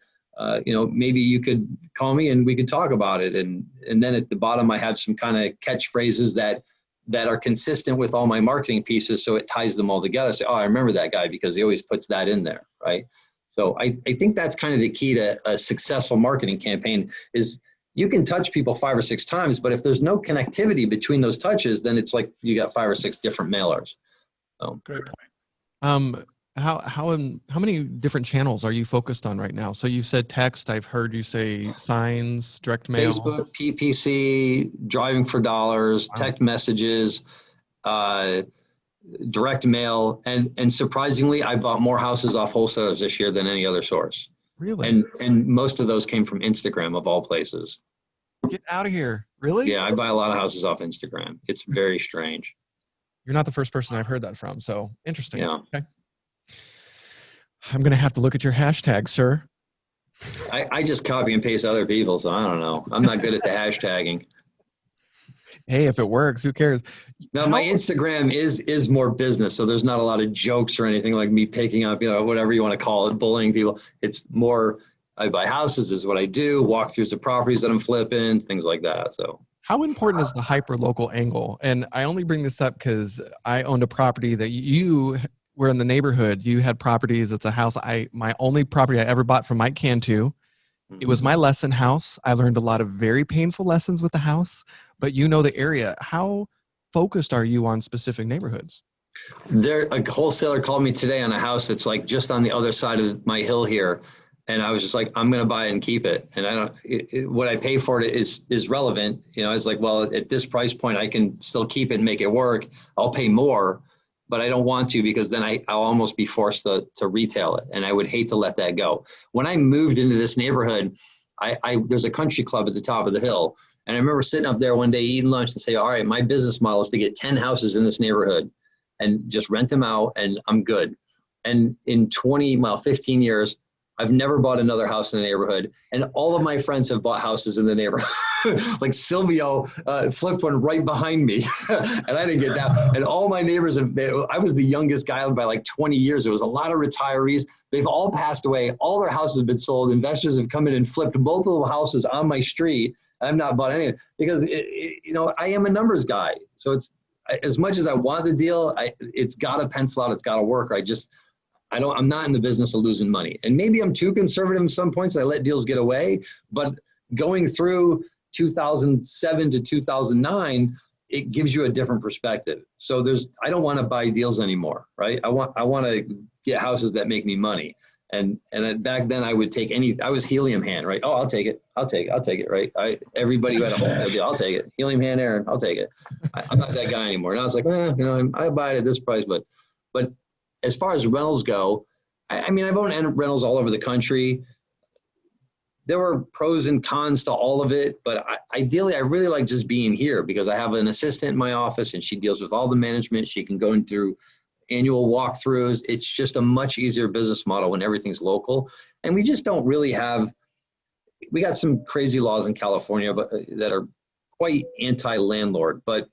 Speaker 2: maybe you could call me and we could talk about it. And then at the bottom, I have some kind of catchphrases that are consistent with all my marketing pieces, so it ties them all together. Say, oh, I remember that guy because he always puts that in there, right? So I think that's kind of the key to a successful marketing campaign is you can touch people 5 or 6 times, but if there's no connectivity between those touches, then it's like you got 5 or 6 different mailers. So.
Speaker 3: Great point.
Speaker 1: How many different channels are you focused on right now? So you said text. I've heard you say signs, direct mail,
Speaker 2: Facebook, PPC, driving for dollars, text messages, direct mail, and surprisingly, I bought more houses off wholesalers this year than any other source.
Speaker 1: Really?
Speaker 2: And most of those came from Instagram of all places.
Speaker 1: Get out of here. Really?
Speaker 2: Yeah, I buy a lot of houses off Instagram. It's very strange.
Speaker 1: You're not the first person I've heard that from. So interesting.
Speaker 2: Yeah.
Speaker 1: Okay. I'm going to have to look at your hashtag, sir.
Speaker 2: I just copy and paste other people, so I don't know. I'm not good at the hashtagging.
Speaker 1: Hey, if it works, who cares?
Speaker 2: Now, my Instagram is more business, so there's not a lot of jokes or anything like me picking up, whatever you want to call it, bullying people. It's more, I buy houses, this is what I do, walkthroughs of properties that I'm flipping, things like that. So,
Speaker 1: how important is the hyper-local angle? And I only bring this up because I owned a property that you were in the neighborhood. You had properties. It's a house. My only property I ever bought from Mike Cantu. It was my lesson house. I learned a lot of very painful lessons with the house, but you know the area. How focused are you on specific neighborhoods?
Speaker 2: A wholesaler called me today on a house that's like just on the other side of my hill here. And I was just like, I'm going to buy it and keep it. And what I pay for it is relevant. I was like, well, at this price point, I can still keep it and make it work. I'll pay more, but I don't want to because then I'll almost be forced to retail it. And I would hate to let that go. When I moved into this neighborhood, there's a country club at the top of the hill. And I remember sitting up there one day eating lunch and say, all right, my business model is to get 10 houses in this neighborhood and just rent them out and I'm good. And in 15 years, I've never bought another house in the neighborhood. And all of my friends have bought houses in the neighborhood. Like Silvio flipped one right behind me and I didn't get that. And all my neighbors, I was the youngest guy by like 20 years. There was a lot of retirees. They've all passed away. All their houses have been sold. Investors have come in and flipped both of the houses on my street. I've not bought any because, I am a numbers guy. So it's as much as I want the deal, it's got to pencil out. It's got to work. I'm not in the business of losing money. And maybe I'm too conservative at some points. I let deals get away, but going through 2007 to 2009, it gives you a different perspective. So I don't want to buy deals anymore, right? I want to get houses that make me money. And back then I would take I was helium hand, right? Oh, I'll take it, right? Everybody who had a wholesale deal, I'll take it. Helium hand, Aaron, I'll take it. I'm not that guy anymore. And I was like, I buy it at this price, but as far as rentals go, I've owned rentals all over the country. There were pros and cons to all of it, but ideally, I really like just being here because I have an assistant in my office and she deals with all the management. She can go in through annual walkthroughs. It's just a much easier business model when everything's local. And we just don't really we got some crazy laws in California that are quite anti-landlord. But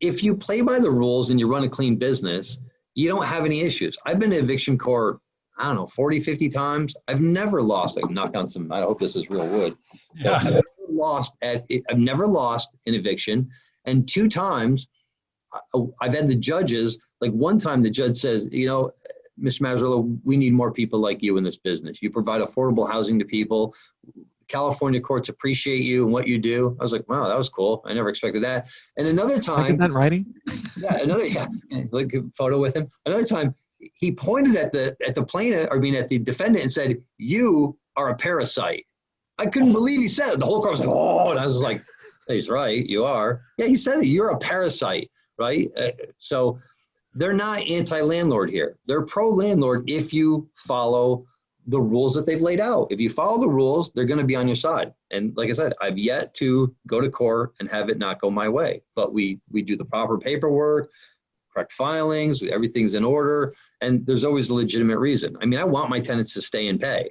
Speaker 2: if you play by the rules and you run a clean business, you don't have any issues. I've been to eviction court, 40, 50 times. I've never lost. I can knock on some, I hope this is real wood.
Speaker 3: Yeah.
Speaker 2: I've never lost an eviction. And 2 times I've had the judges, like one time the judge says, Mr. Mazzrillo, we need more people like you in this business. You provide affordable housing to people. California courts appreciate you and what you do. I was like, wow, that was cool. I never expected that. And another time,
Speaker 1: Get that in writing?
Speaker 2: Like a photo with him. Another time, he pointed at the plaintiff, at the defendant, and said, "You are a parasite." I couldn't believe he said it. The whole court was like, "Oh," and I was like, "He's right. You are." Yeah, he said it. You're a parasite, right? So they're not anti-landlord here. They're pro-landlord if you follow the rules that they've laid out. If you follow the rules, they're going to be on your side. And like I said, I've yet to go to court and have it not go my way. But we do the proper paperwork, correct filings, everything's in order, and there's always a legitimate reason. I want my tenants to stay and pay.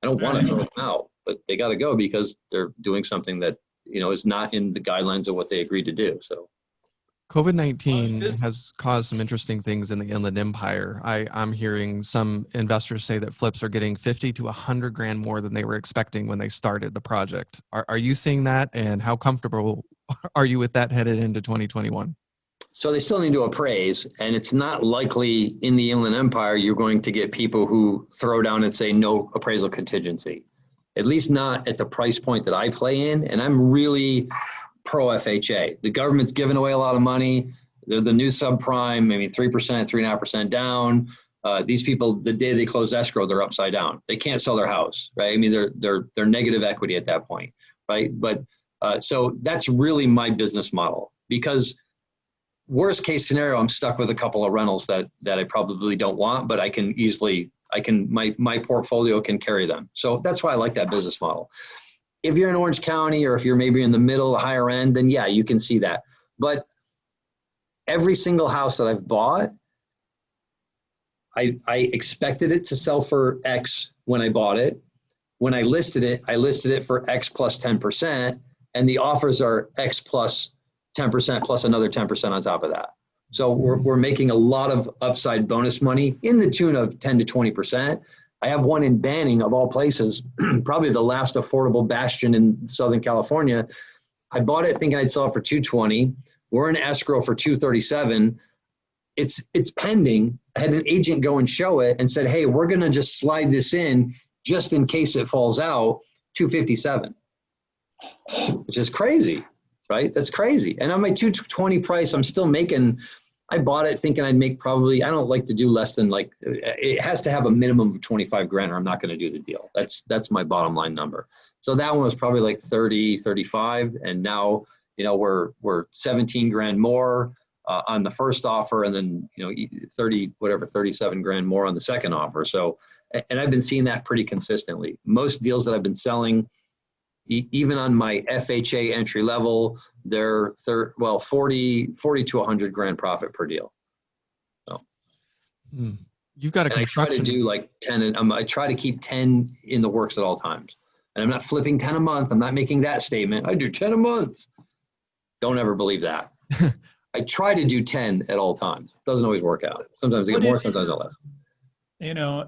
Speaker 2: I don't want to throw them out, but they got to go because they're doing something that is not in the guidelines of what they agreed to do. So.
Speaker 1: COVID-19 has caused some interesting things in the Inland Empire. I'm hearing some investors say that flips are getting 50 to 100 grand more than they were expecting when they started the project. Are you seeing that? And how comfortable are you with that headed into 2021?
Speaker 2: So they still need to appraise, and it's not likely in the Inland Empire you're going to get people who throw down and say no appraisal contingency, at least not at the price point that I play in. And I'm really pro FHA. The government's giving away a lot of money. They're the new subprime, maybe 3%, 3.5% down. These people, the day they close escrow, they're upside down. They can't sell their house, right? I mean, they're negative equity at that point, right? But so that's really my business model, because worst case scenario, I'm stuck with a couple of rentals that I probably don't want, but my portfolio can carry them. So that's why I like that business model. If you're in Orange County, or if you're maybe in the middle, higher end, then yeah, you can see that. But every single house that I've bought, I expected it to sell for X when I bought it. When I listed it for X plus 10%, and the offers are X plus 10% plus another 10% on top of that. So we're making a lot of upside bonus money in the tune of 10 to 20%. I have one in Banning, of all places, probably the last affordable bastion in Southern California. I bought it thinking I'd sell it for $220. We're in escrow for $237. It's pending. I had an agent go and show it and said, hey, we're going to just slide this in just in case it falls out, $257, which is crazy, right? That's crazy. And on my $220 price, I'm still making, I bought it thinking I'd make probably, I don't like to do less than it has to have a minimum of 25 grand or I'm not going to do the deal. That's my bottom line number. So that one was probably like 30, 35. And now, we're 17 grand more on the first offer, and then, 37 grand more on the second offer. So, and I've been seeing that pretty consistently. Most deals that I've been selling, even on my FHA entry level, they're 40 to 100 grand profit per deal. So
Speaker 1: you've got a construction.
Speaker 2: I try to do like 10, and I try to keep 10 in the works at all times. And I'm not flipping 10 a month. I'm not making that statement. I do 10 a month. Don't ever believe that. I try to do 10 at all times. Doesn't always work out. Sometimes I get more, sometimes I less.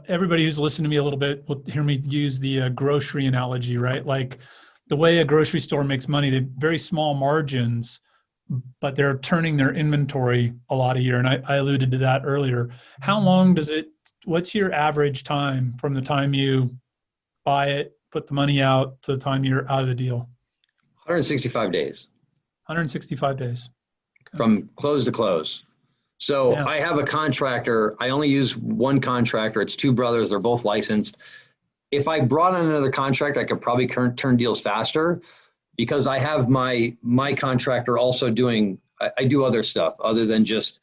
Speaker 3: Everybody who's listened to me a little bit will hear me use the grocery analogy, right? Like the way a grocery store makes money, they have very small margins, but they're turning their inventory a lot a year. And I alluded to that earlier. How long what's your average time from the time you buy it, put the money out, to the time you're out of the deal?
Speaker 2: 165 days.
Speaker 3: 165 days. Okay.
Speaker 2: From close to close. So yeah. I have a contractor. I only use one contractor. It's two brothers. They're both licensed. If I brought on another contractor, I could probably turn deals faster, because I have my contractor also doing, I do other stuff other than just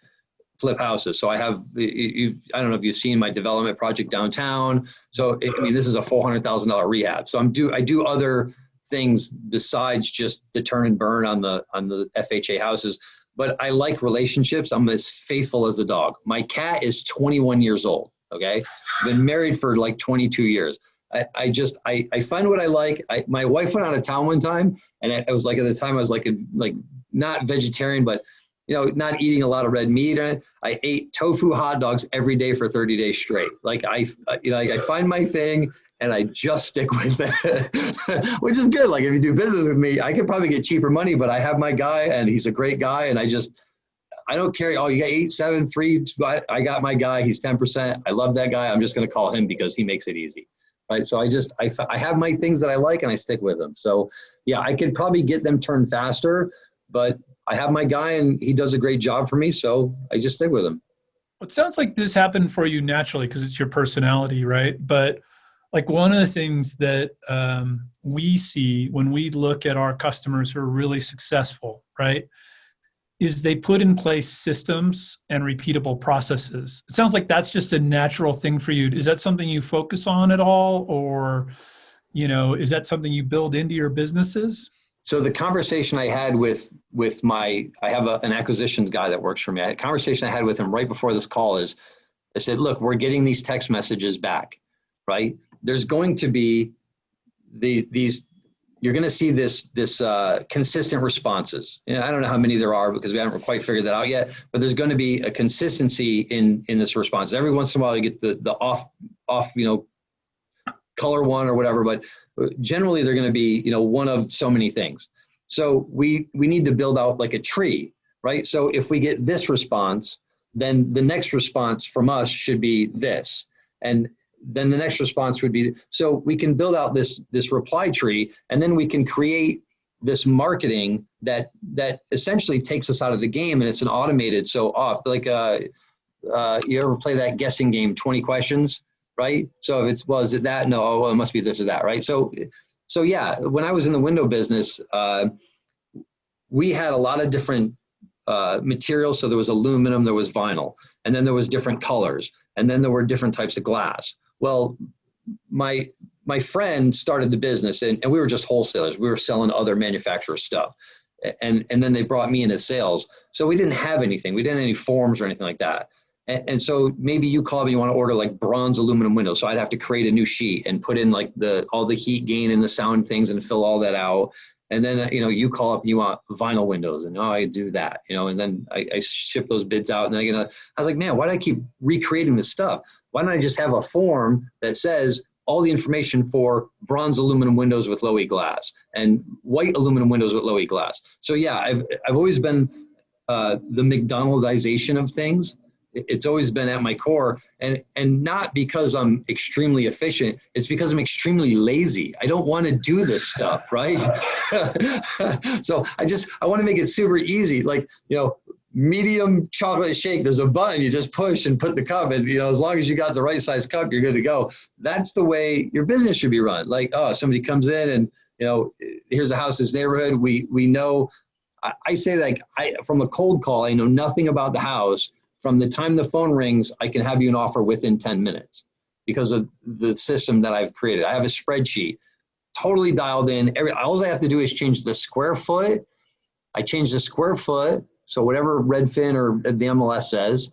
Speaker 2: flip houses. So I have, I don't know if you've seen my development project downtown. So, this is a $400,000 rehab. So I do other things besides just the turn and burn on the FHA houses. But I like relationships. I'm as faithful as a dog. My cat is 21 years old. Okay. I've been married for like 22 years. I find what I like. My wife went out of town one time, and I was like, at the time I was like not vegetarian, but not eating a lot of red meat. I ate tofu hot dogs every day for 30 days straight. Like I find my thing and I just stick with it, which is good. Like if you do business with me, I could probably get cheaper money, but I have my guy and he's a great guy. And I don't care. Oh, you got 8, 7, 3. I got my guy. He's 10%. I love that guy. I'm just going to call him because he makes it easy. Right. So I have my things that I like and I stick with them. So yeah, I could probably get them turned faster, but I have my guy and he does a great job for me. So I just stick with him.
Speaker 3: It sounds like this happened for you naturally because it's your personality, right? But like one of the things that we see when we look at our customers who are really successful, right, is they put in place systems and repeatable processes. It sounds like that's just a natural thing for you. Is that something you focus on at all? Or, is that something you build into your businesses?
Speaker 2: So the conversation I had with I have an acquisitions guy that works for me. A conversation I had with him right before this call is, I said, look, we're getting these text messages back, right? There's going to be you're going to see this consistent responses. I don't know how many there are because we haven't quite figured that out yet, but there's going to be a consistency in this response. Every once in a while you get the off, color one or whatever, but generally they're going to be, one of so many things. So we need to build out like a tree, right? So if we get this response, then the next response from us should be this. And then the next response would be, so we can build out this reply tree, and then we can create this marketing that essentially takes us out of the game, and it's an automated, so off, like you ever play that guessing game, 20 questions, right? So if it's, well, is it that? No, well, it must be this or that, right? So yeah, when I was in the window business, we had a lot of different materials. So there was aluminum, there was vinyl, and then there was different colors, and then there were different types of glass. Well, my friend started the business, and we were just wholesalers. We were selling other manufacturers' stuff. And then they brought me in as sales. So we didn't have anything. We didn't have any forms or anything like that. And so maybe you call me, you want to order like bronze aluminum windows. So I'd have to create a new sheet and put in like all the heat gain and the sound things and fill all that out. And then, you call up and you want vinyl windows, and I do that, and then I ship those bids out, and then I was like, man, why do I keep recreating this stuff? Why don't I just have a form that says all the information for bronze aluminum windows with low E glass and white aluminum windows with low E glass? So yeah, I've always been the McDonaldization of things. It's always been at my core, and not because I'm extremely efficient. It's because I'm extremely lazy. I don't want to do this stuff, right? So I want to make it super easy. Like, medium chocolate shake, there's a button, you just push and put the cup, and as long as you got the right size cup, you're good to go. That's the way your business should be run. Like, oh, somebody comes in and here's a house in this neighborhood. We know. I say, like, from a cold call, I know nothing about the house. From the time the phone rings, I can have you an offer within 10 minutes because of the system that I've created. I have a spreadsheet totally dialed in. All I have to do is change the square foot. I change the square foot. So whatever Redfin or the MLS says,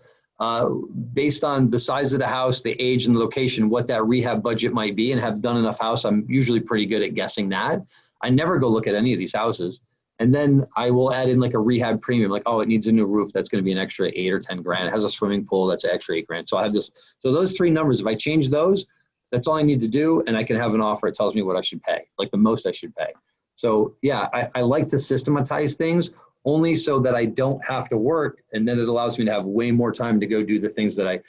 Speaker 2: based on the size of the house, the age and the location, what that rehab budget might be, and have done enough house, I'm usually pretty good at guessing that. I never go look at any of these houses. And then I will add in like a rehab premium, like, oh, it needs a new roof. That's going to be an extra 8 or 10 grand. It has a swimming pool. That's an extra 8 grand. So I have this. So those three numbers, if I change those, that's all I need to do. And I can have an offer. It tells me what I should pay, like the most I should pay. So yeah, I like to systematize things only so that I don't have to work. And then it allows me to have way more time to go do the things that I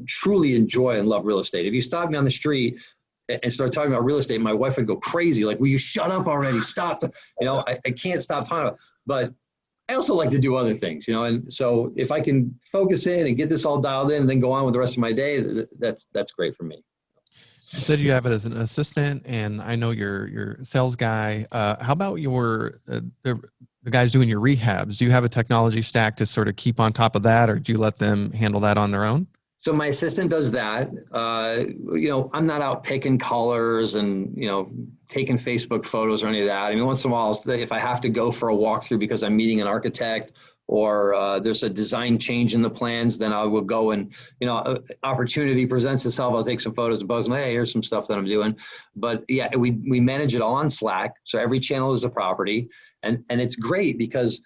Speaker 2: truly enjoy and love real estate. If you stop me on the street and start talking about real estate, my wife would go crazy. Like, will you shut up already? Stop. I can't stop talking about it. But I also like to do other things, and so if I can focus in and get this all dialed in and then go on with the rest of my day, that's great for me.
Speaker 1: You said you have it as an assistant, and I know you're a sales guy. How about the guys doing your rehabs? Do you have a technology stack to sort of keep on top of that, or do you let them handle that on their own?
Speaker 2: So my assistant does that. I'm not out picking colors and, taking Facebook photos or any of that. Once in a while, if I have to go for a walkthrough because I'm meeting an architect or there's a design change in the plans, then I will go and, opportunity presents itself. I'll take some photos and post them. Hey, here's some stuff that I'm doing. But yeah, we manage it all on Slack. So every channel is a property. And it's great because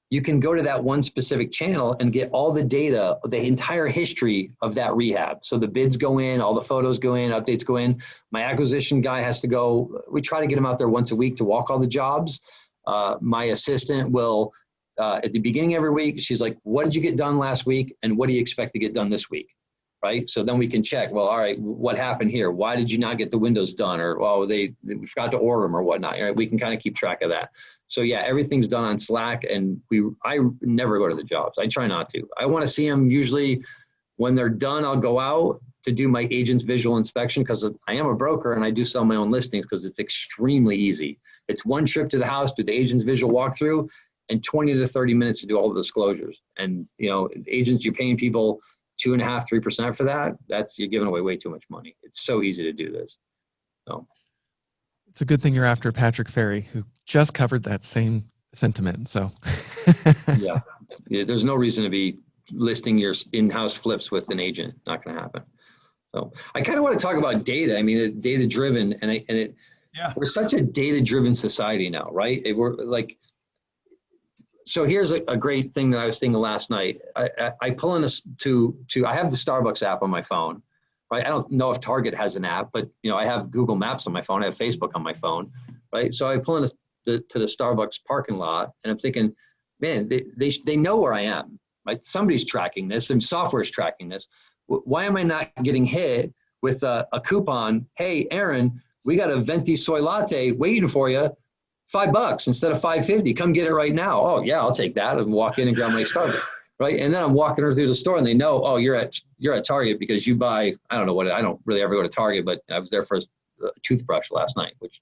Speaker 2: you can go to that one specific channel and get all the data, the entire history of that rehab. So the bids go in, all the photos go in, updates go in. My acquisition guy has to go. We try to get him out there once a week to walk all the jobs. My assistant will, at the beginning of every week, she's like, what did you get done last week? And what do you expect to get done this week? Right? So then we can check, well, all right, what happened here? Why did you not get the windows done? Or, well, we forgot to order them or whatnot. Right? We can kind of keep track of that. So yeah, everything's done on Slack, and I never go to the jobs. I try not to. I want to see them usually when they're done. I'll go out to do my agent's visual inspection because I am a broker and I do sell my own listings because it's extremely easy. It's one trip to the house, do the agent's visual walkthrough, and 20 to 30 minutes to do all the disclosures. And agents, you're paying people 2.5%, 3% for that. You're giving away way too much money. It's so easy to do this. So.
Speaker 1: It's a good thing you're after Patrick Ferry, who just covered that same sentiment. So
Speaker 2: yeah, there's no reason to be listing your in-house flips with an agent. Not going to happen. So I kind of want to talk about data. Data driven, we're such a data driven society now, right? We're like, so here's a great thing that I was thinking last night. I pull in I have the Starbucks app on my phone. Right? I don't know if Target has an app, but I have Google Maps on my phone. I have Facebook on my phone, right? So I pull in to the Starbucks parking lot, and I'm thinking, man, they know where I am, right? Somebody's tracking this and software's tracking this. Why am I not getting hit with a coupon? Hey, Aaron, we got a venti soy latte waiting for you, $5 instead of $5.50. Come get it right now. Oh yeah, I'll take that and walk in and grab my Starbucks. Right. And then I'm walking her through the store and they know, oh, you're at Target because you buy, I don't know what, I don't really ever go to Target, but I was there for a toothbrush last night, which,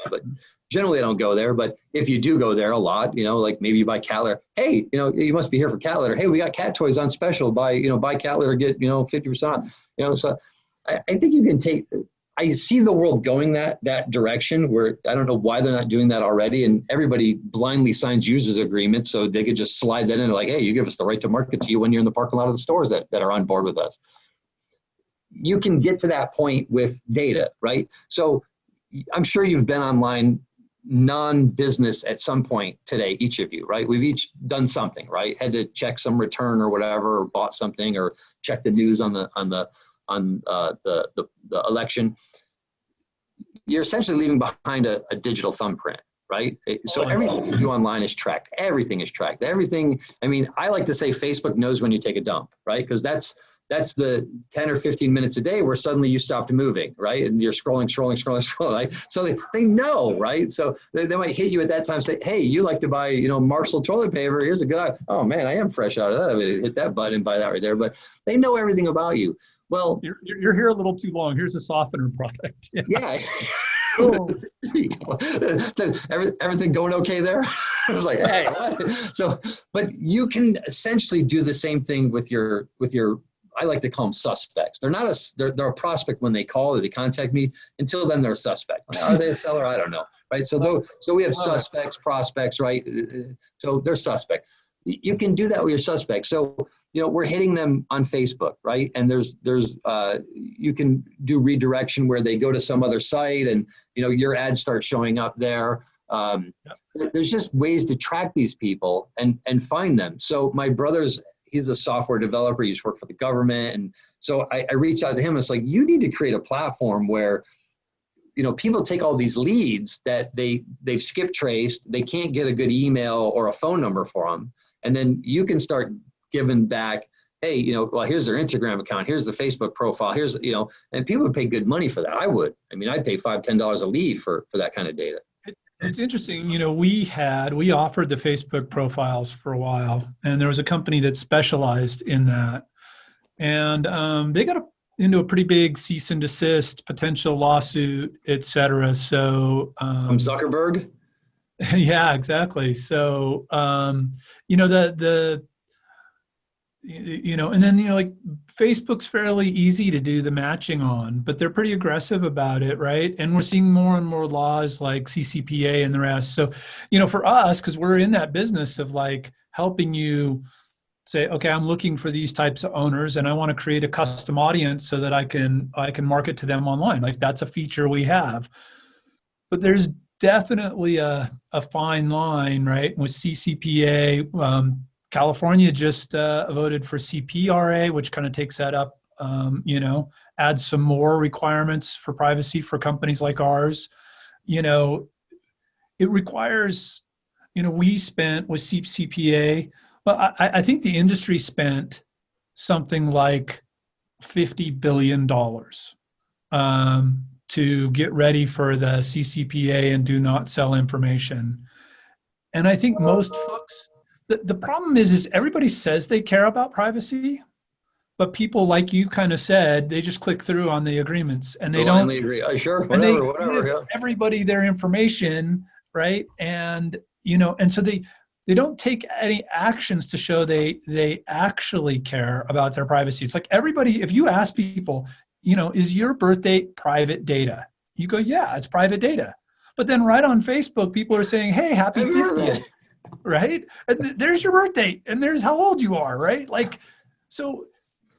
Speaker 2: but generally I don't go there. But if you do go there a lot, like maybe you buy cat litter. Hey, you must be here for cat litter. Hey, we got cat toys on special. Buy cat litter, get, 50% off. So I think you can I see the world going that direction where I don't know why they're not doing that already. And everybody blindly signs users agreements so they could just slide that in like, hey, you give us the right to market to you when you're in the parking lot of the stores that are on board with us. You can get to that point with data, right? So I'm sure you've been online non-business at some point today, each of you, right? We've each done something, right? Had to check some return or whatever, or bought something, or check the news on the election. You're essentially leaving behind a digital thumbprint, right? So everything you do online is tracked. Everything is tracked. Everything. I mean, I like to say Facebook knows when you take a dump, right? Because that's the 10 or 15 minutes a day where suddenly you stopped moving, right? And you're scrolling, right? So they know, right? So they might hit you at that time, say, hey, you like to buy, Marshall toilet paper. Here's a good, oh man, I am fresh out of that. I mean, hit that button and buy that right there. But they know everything about you. Well,
Speaker 3: you're here a little too long. Here's a softener product.
Speaker 2: Yeah. Oh. Everything going okay there? I was like, hey, what? So, but you can essentially do the same thing with your, I like to call them suspects. They're not they're a prospect when they call or they contact me. Until then, they're a suspect. Are they a seller? I don't know. Right. So we have suspects, prospects, right? So they're suspect. You can do that with your suspects. So, we're hitting them on Facebook, right? And there's you can do redirection where they go to some other site and, your ads start showing up there. There's just ways to track these people and find them. So my brother's, he's a software developer. He's worked for the government. And so I reached out to him. It's like, you need to create a platform where, people take all these leads that they've skip traced. They can't get a good email or a phone number for them. And then you can start giving back, hey, well, here's their Instagram account. Here's the Facebook profile. Here's, and people would pay good money for that. I would. I mean, I'd pay $5, $10 a lead for that kind of data.
Speaker 3: It's interesting. We offered the Facebook profiles for a while, and there was a company that specialized in that. And they got into a pretty big cease and desist, potential lawsuit, et cetera. So
Speaker 2: from Zuckerberg?
Speaker 3: Yeah, exactly. So, and then, like Facebook's fairly easy to do the matching on, but they're pretty aggressive about it. Right. And we're seeing more and more laws like CCPA and the rest. So, for us, cause we're in that business of like helping you say, okay, I'm looking for these types of owners and I want to create a custom audience so that I can market to them online. Like that's a feature we have, but there's definitely a fine line, right? With CCPA, California just voted for CPRA, which kind of takes that up, adds some more requirements for privacy for companies like ours. It requires, we spent with CPA, well, I think the industry spent something like $50 billion to get ready for the CCPA and do not sell information. And I think most folks, the problem is everybody says they care about privacy, but people like you kind of said, they just click through on the agreements and they don't
Speaker 2: agree. Sure, whatever. Yeah.
Speaker 3: Everybody their information, right? And and so they don't take any actions to show they actually care about their privacy. It's like everybody, if you ask people, is your birth date private data? You go, yeah, it's private data. But then right on Facebook, people are saying, hey, happy 50th, right? And there's your birth date and there's how old you are, right? Like, so,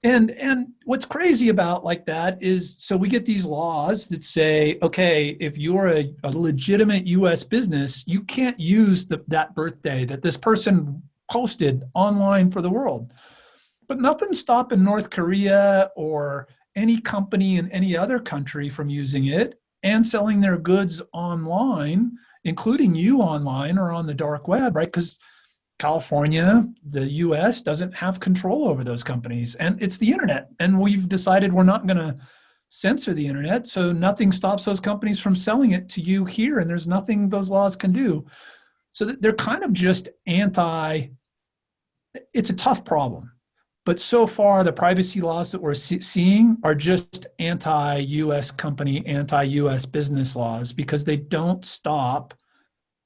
Speaker 3: and what's crazy about like that is, so we get these laws that say, okay, if you're a legitimate US business, you can't use that birthday that this person posted online for the world. But nothing's stopping North Korea or any company in any other country from using it and selling their goods online including you online or on the dark web, right? Because California, the US doesn't have control over those companies, and it's the internet. And we've decided we're not going to censor the internet. So nothing stops those companies from selling it to you here. And there's nothing those laws can do. So they're kind of just it's a tough problem. But so far, the privacy laws that we're seeing are just anti-US company, anti-US business laws, because they don't stop.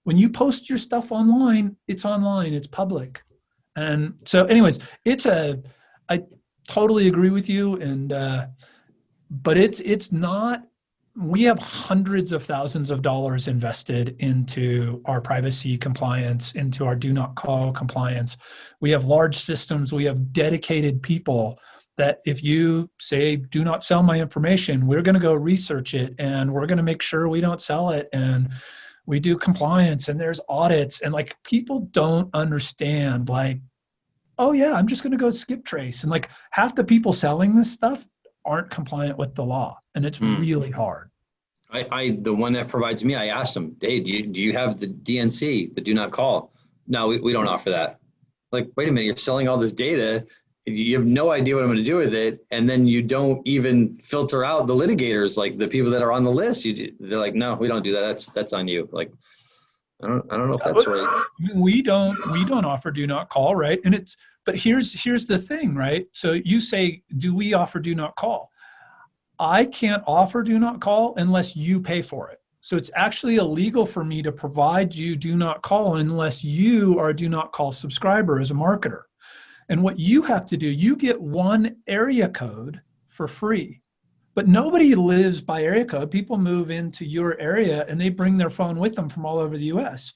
Speaker 3: When you post your stuff online, it's public. And so anyways, I totally agree with you. And, but it's not, we have hundreds of thousands of dollars invested into our privacy compliance, into our do not call compliance. We have large systems. We have dedicated people that if you say, do not sell my information, we're going to go research it and we're going to make sure we don't sell it. And we do compliance and there's audits, and like people don't understand, like, oh yeah, I'm just going to go skip trace. And like half the people selling this stuff aren't compliant with the law, and it's really hard.
Speaker 2: The one that provides me, I asked him, hey, do you have the DNC, the do not call? No, we don't offer that. Like, wait a minute, you're selling all this data. You have no idea what I'm going to do with it. And then you don't even filter out the litigators, like the people that are on the list. They're like, no, we don't do that. That's on you. Like, I don't know if that's right.
Speaker 3: We don't offer do not call, right? And but here's the thing, right? So you say, do we offer do not call? I can't offer do not call unless you pay for it. So it's actually illegal for me to provide you do not call unless you are a do not call subscriber as a marketer. And what you have to do, you get one area code for free, but nobody lives by area code. People move into your area and they bring their phone with them from all over the US.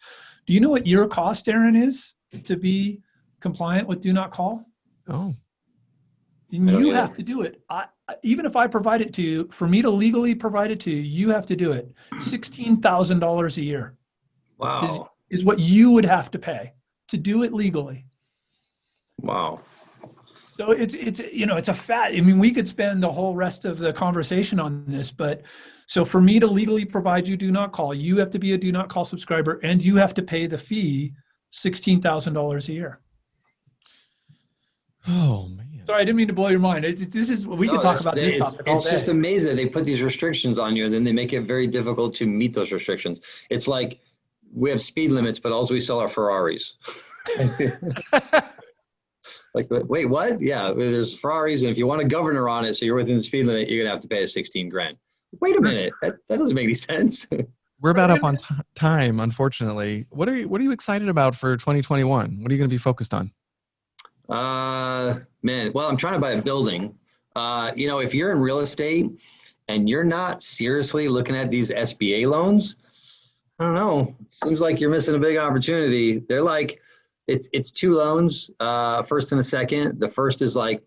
Speaker 3: Do you know what your cost, Aaron, is to be compliant with do not call?
Speaker 1: Oh.
Speaker 3: And you have to do it. Even if I provide it to you, for me to legally provide it to you, you have to do it. $16,000 a year.
Speaker 2: Wow.
Speaker 3: Is what you would have to pay to do it legally.
Speaker 2: Wow.
Speaker 3: So it's I mean, we could spend the whole rest of the conversation on this, but so for me to legally provide you do not call, you have to be a do not call subscriber and you have to pay the fee, $16,000 a year.
Speaker 1: Oh man.
Speaker 3: Sorry, I didn't mean to blow your mind. We could talk about this topic all day.
Speaker 2: It's just amazing that they put these restrictions on you and then they make it very difficult to meet those restrictions. It's like we have speed limits, but also we sell our Ferraris. Like, wait, what? Yeah, there's Ferraris, and if you want a governor on it, so you're within the speed limit, you're gonna have to pay $16,000. Wait a minute, that doesn't make any sense.
Speaker 1: We're about up on time, unfortunately. What are you excited about for 2021? What are you going to be focused on?
Speaker 2: Man, well, I'm trying to buy a building. If you're in real estate and you're not seriously looking at these SBA loans, I don't know. It seems like you're missing a big opportunity. They're like, it's two loans, first and a second. The first is like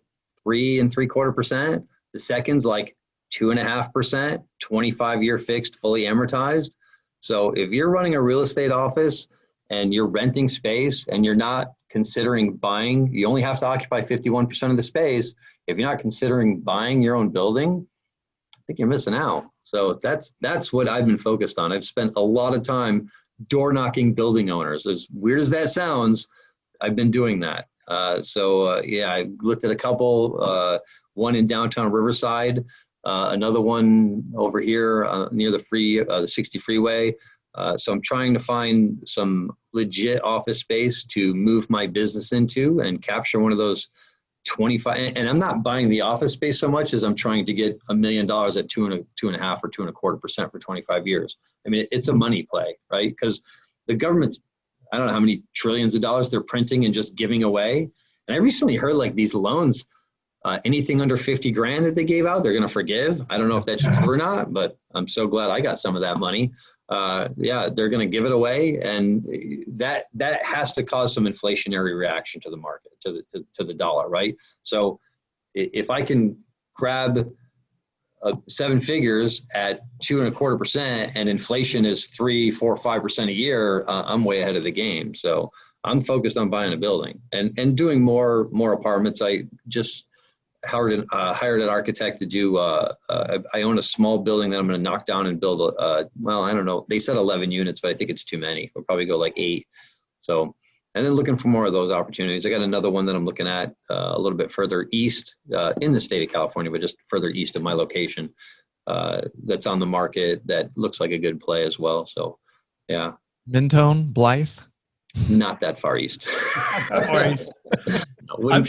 Speaker 2: 3.75%. The second's like 2.5%, 25-year fixed, fully amortized. So if you're running a real estate office and you're renting space and you're not considering buying, you only have to occupy 51% of the space. If you're not considering buying your own building, I think you're missing out. So that's what I've been focused on. I've spent a lot of time door knocking building owners. As weird as that sounds, I've been doing that. I looked at a couple, one in downtown Riverside, another one over here near the 60 freeway. So I'm trying to find some legit office space to move my business into and capture one of those 25. And I'm not buying the office space so much as I'm trying to get $1 million at 2.5 or 2.25% for 25 years. I mean, it's a money play, right? Because the government's, I don't know how many trillions of dollars they're printing and just giving away. And I recently heard like these loans, anything under 50 grand that they gave out, they're going to forgive. I don't know if that's true or not, but I'm so glad I got some of that money. They're going to give it away, and that has to cause some inflationary reaction to the market, to the dollar, right? So if I can grab 7 figures at 2.25% and inflation is 3, 4, 5% a year, I'm way ahead of the game. So I'm focused on buying a building and doing more apartments. I hired an architect to do, I own a small building that I'm going to knock down and build, well, I don't know. They said 11 units, but I think it's too many. We'll probably go like 8. So, and then looking for more of those opportunities. I got another one that I'm looking at a little bit further east in the state of California, but just further east of my location that's on the market that looks like a good play as well. So, yeah.
Speaker 1: Mentone, Blythe?
Speaker 2: Not that far east.
Speaker 3: Not far east. I'm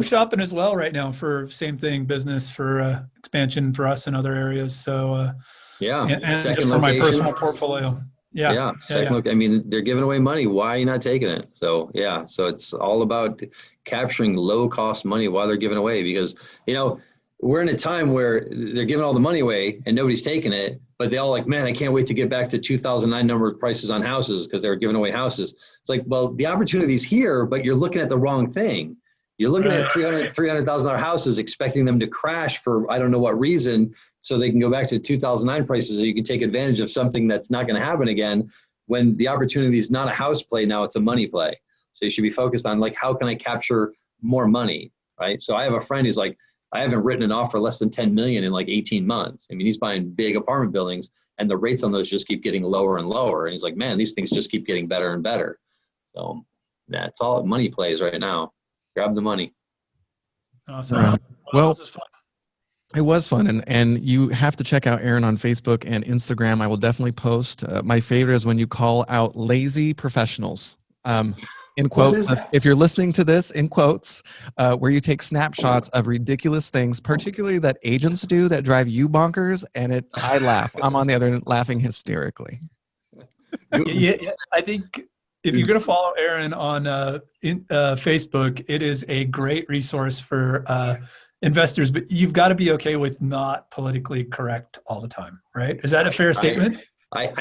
Speaker 3: shopping as well right now for same thing, business for expansion for us in other areas. So and just for my personal portfolio. Yeah.
Speaker 2: Second look. I mean, they're giving away money. Why are you not taking it? So yeah. So it's all about capturing low cost money while they're giving away, because we're in a time where they're giving all the money away and nobody's taking it, but they all like, man, I can't wait to get back to 2009 number of prices on houses because they were giving away houses. It's like, well, the opportunity's here, but you're looking at the wrong thing. You're looking at $300,000 houses, expecting them to crash for I don't know what reason, so they can go back to 2009 prices, so you can take advantage of something that's not going to happen again. When the opportunity is not a house play, now it's a money play. So you should be focused on like, how can I capture more money, right? So I have a friend who's like, I haven't written an offer less than 10 million in like 18 months. I mean, he's buying big apartment buildings, and the rates on those just keep getting lower and lower. And he's like, man, these things just keep getting better and better. So that's all money plays right now. Grab the money.
Speaker 3: Awesome.
Speaker 1: Right. Well,
Speaker 3: this is fun.
Speaker 1: It was fun, and you have to check out Aaron on Facebook and Instagram. I will definitely post. My favorite is when you call out lazy professionals. In quotes, if you're listening to this, in quotes, where you take snapshots of ridiculous things, particularly that agents do that drive you bonkers, and I laugh. I'm on the other end laughing hysterically.
Speaker 3: Yeah, I think if you're going to follow Aaron on Facebook, it is a great resource for investors, but you've got to be okay with not politically correct all the time, right? Is that a fair statement?
Speaker 2: I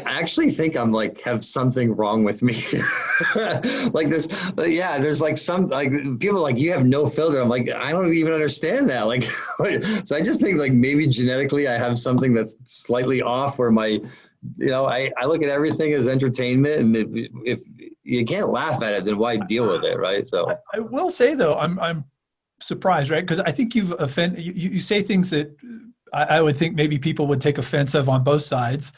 Speaker 2: actually think I'm like, have something wrong with me. Like there's like some, like people like, you have no filter. I'm like, I don't even understand that. Like, so I just think like maybe genetically I have something that's slightly off where my, I look at everything as entertainment, and if you can't laugh at it, then why deal with it, right? So
Speaker 3: I will say though, I'm surprised, right? Because I think you've offended, you say things that I would think maybe people would take offense of on both sides.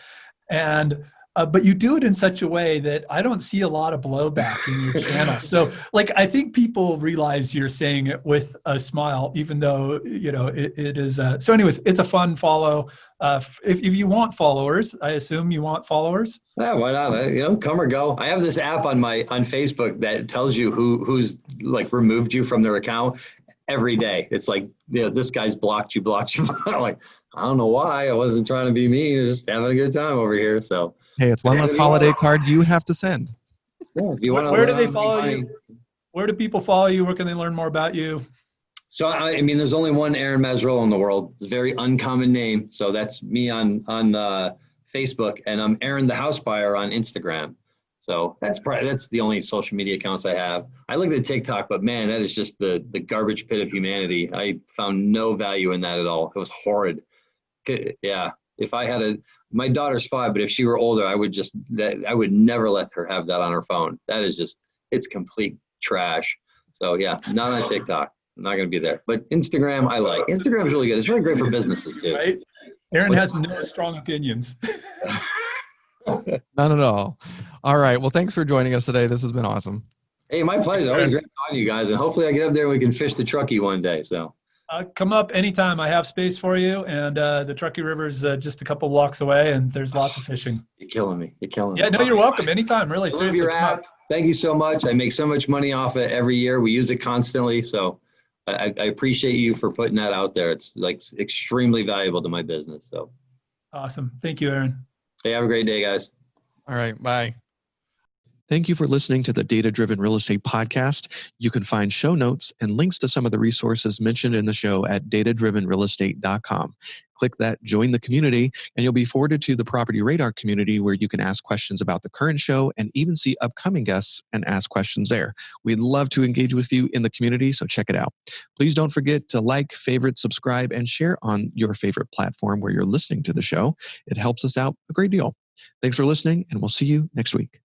Speaker 3: And, but you do it in such a way that I don't see a lot of blowback in your channel. So like, I think people realize you're saying it with a smile, even though, it is. So anyways, it's a fun follow. If you want followers, I assume you want followers.
Speaker 2: Yeah, why not? Come or go. I have this app on Facebook that tells you who's like removed you from their account every day. It's like, this guy's blocked you. I'm like, I don't know why. I wasn't trying to be mean. Just having a good time over here. So
Speaker 1: hey, it's one less holiday card you have to send.
Speaker 2: Yeah, if you want to.
Speaker 3: Where do they follow you? Where do people follow you? Where can they learn more about you?
Speaker 2: So I mean, there's only one Aaron Mazzrillo in the world. It's a very uncommon name. So that's me on Facebook, and I'm Aaron the House Buyer on Instagram. So that's the only social media accounts I have. I looked at TikTok, but man, that is just the garbage pit of humanity. I found no value in that at all. It was horrid. Yeah. If I had my daughter's 5, but if she were older, I would never let her have that on her phone. That is it's complete trash. So yeah, not on TikTok. I'm not going to be there. But Instagram, I like. Instagram's really good. It's really great for businesses too.
Speaker 3: Right? Aaron has no strong opinions.
Speaker 1: None at all. All right. Well, thanks for joining us today. This has been awesome.
Speaker 2: Hey, my pleasure. Always great talking to you guys. And hopefully I get up there and we can fish the Truckee one day. So
Speaker 3: come up anytime. I have space for you. And the Truckee River is just a couple blocks away, and there's lots of fishing.
Speaker 2: You're killing me.
Speaker 3: Yeah, no, you're welcome. Anytime. Really, seriously.
Speaker 2: Your app. Thank you so much. I make so much money off it every year. We use it constantly. So I appreciate you for putting that out there. It's like extremely valuable to my business. So
Speaker 3: awesome. Thank you, Aaron.
Speaker 2: Hey, have a great day, guys.
Speaker 1: All right. Bye. Thank you for listening to the Data Driven Real Estate Podcast. You can find show notes and links to some of the resources mentioned in the show at datadrivenrealestate.com. Click that Join the Community, and you'll be forwarded to the PropertyRadar community, where you can ask questions about the current show and even see upcoming guests and ask questions there. We'd love to engage with you in the community, so check it out. Please don't forget to like, favorite, subscribe, and share on your favorite platform where you're listening to the show. It helps us out a great deal. Thanks for listening, and we'll see you next week.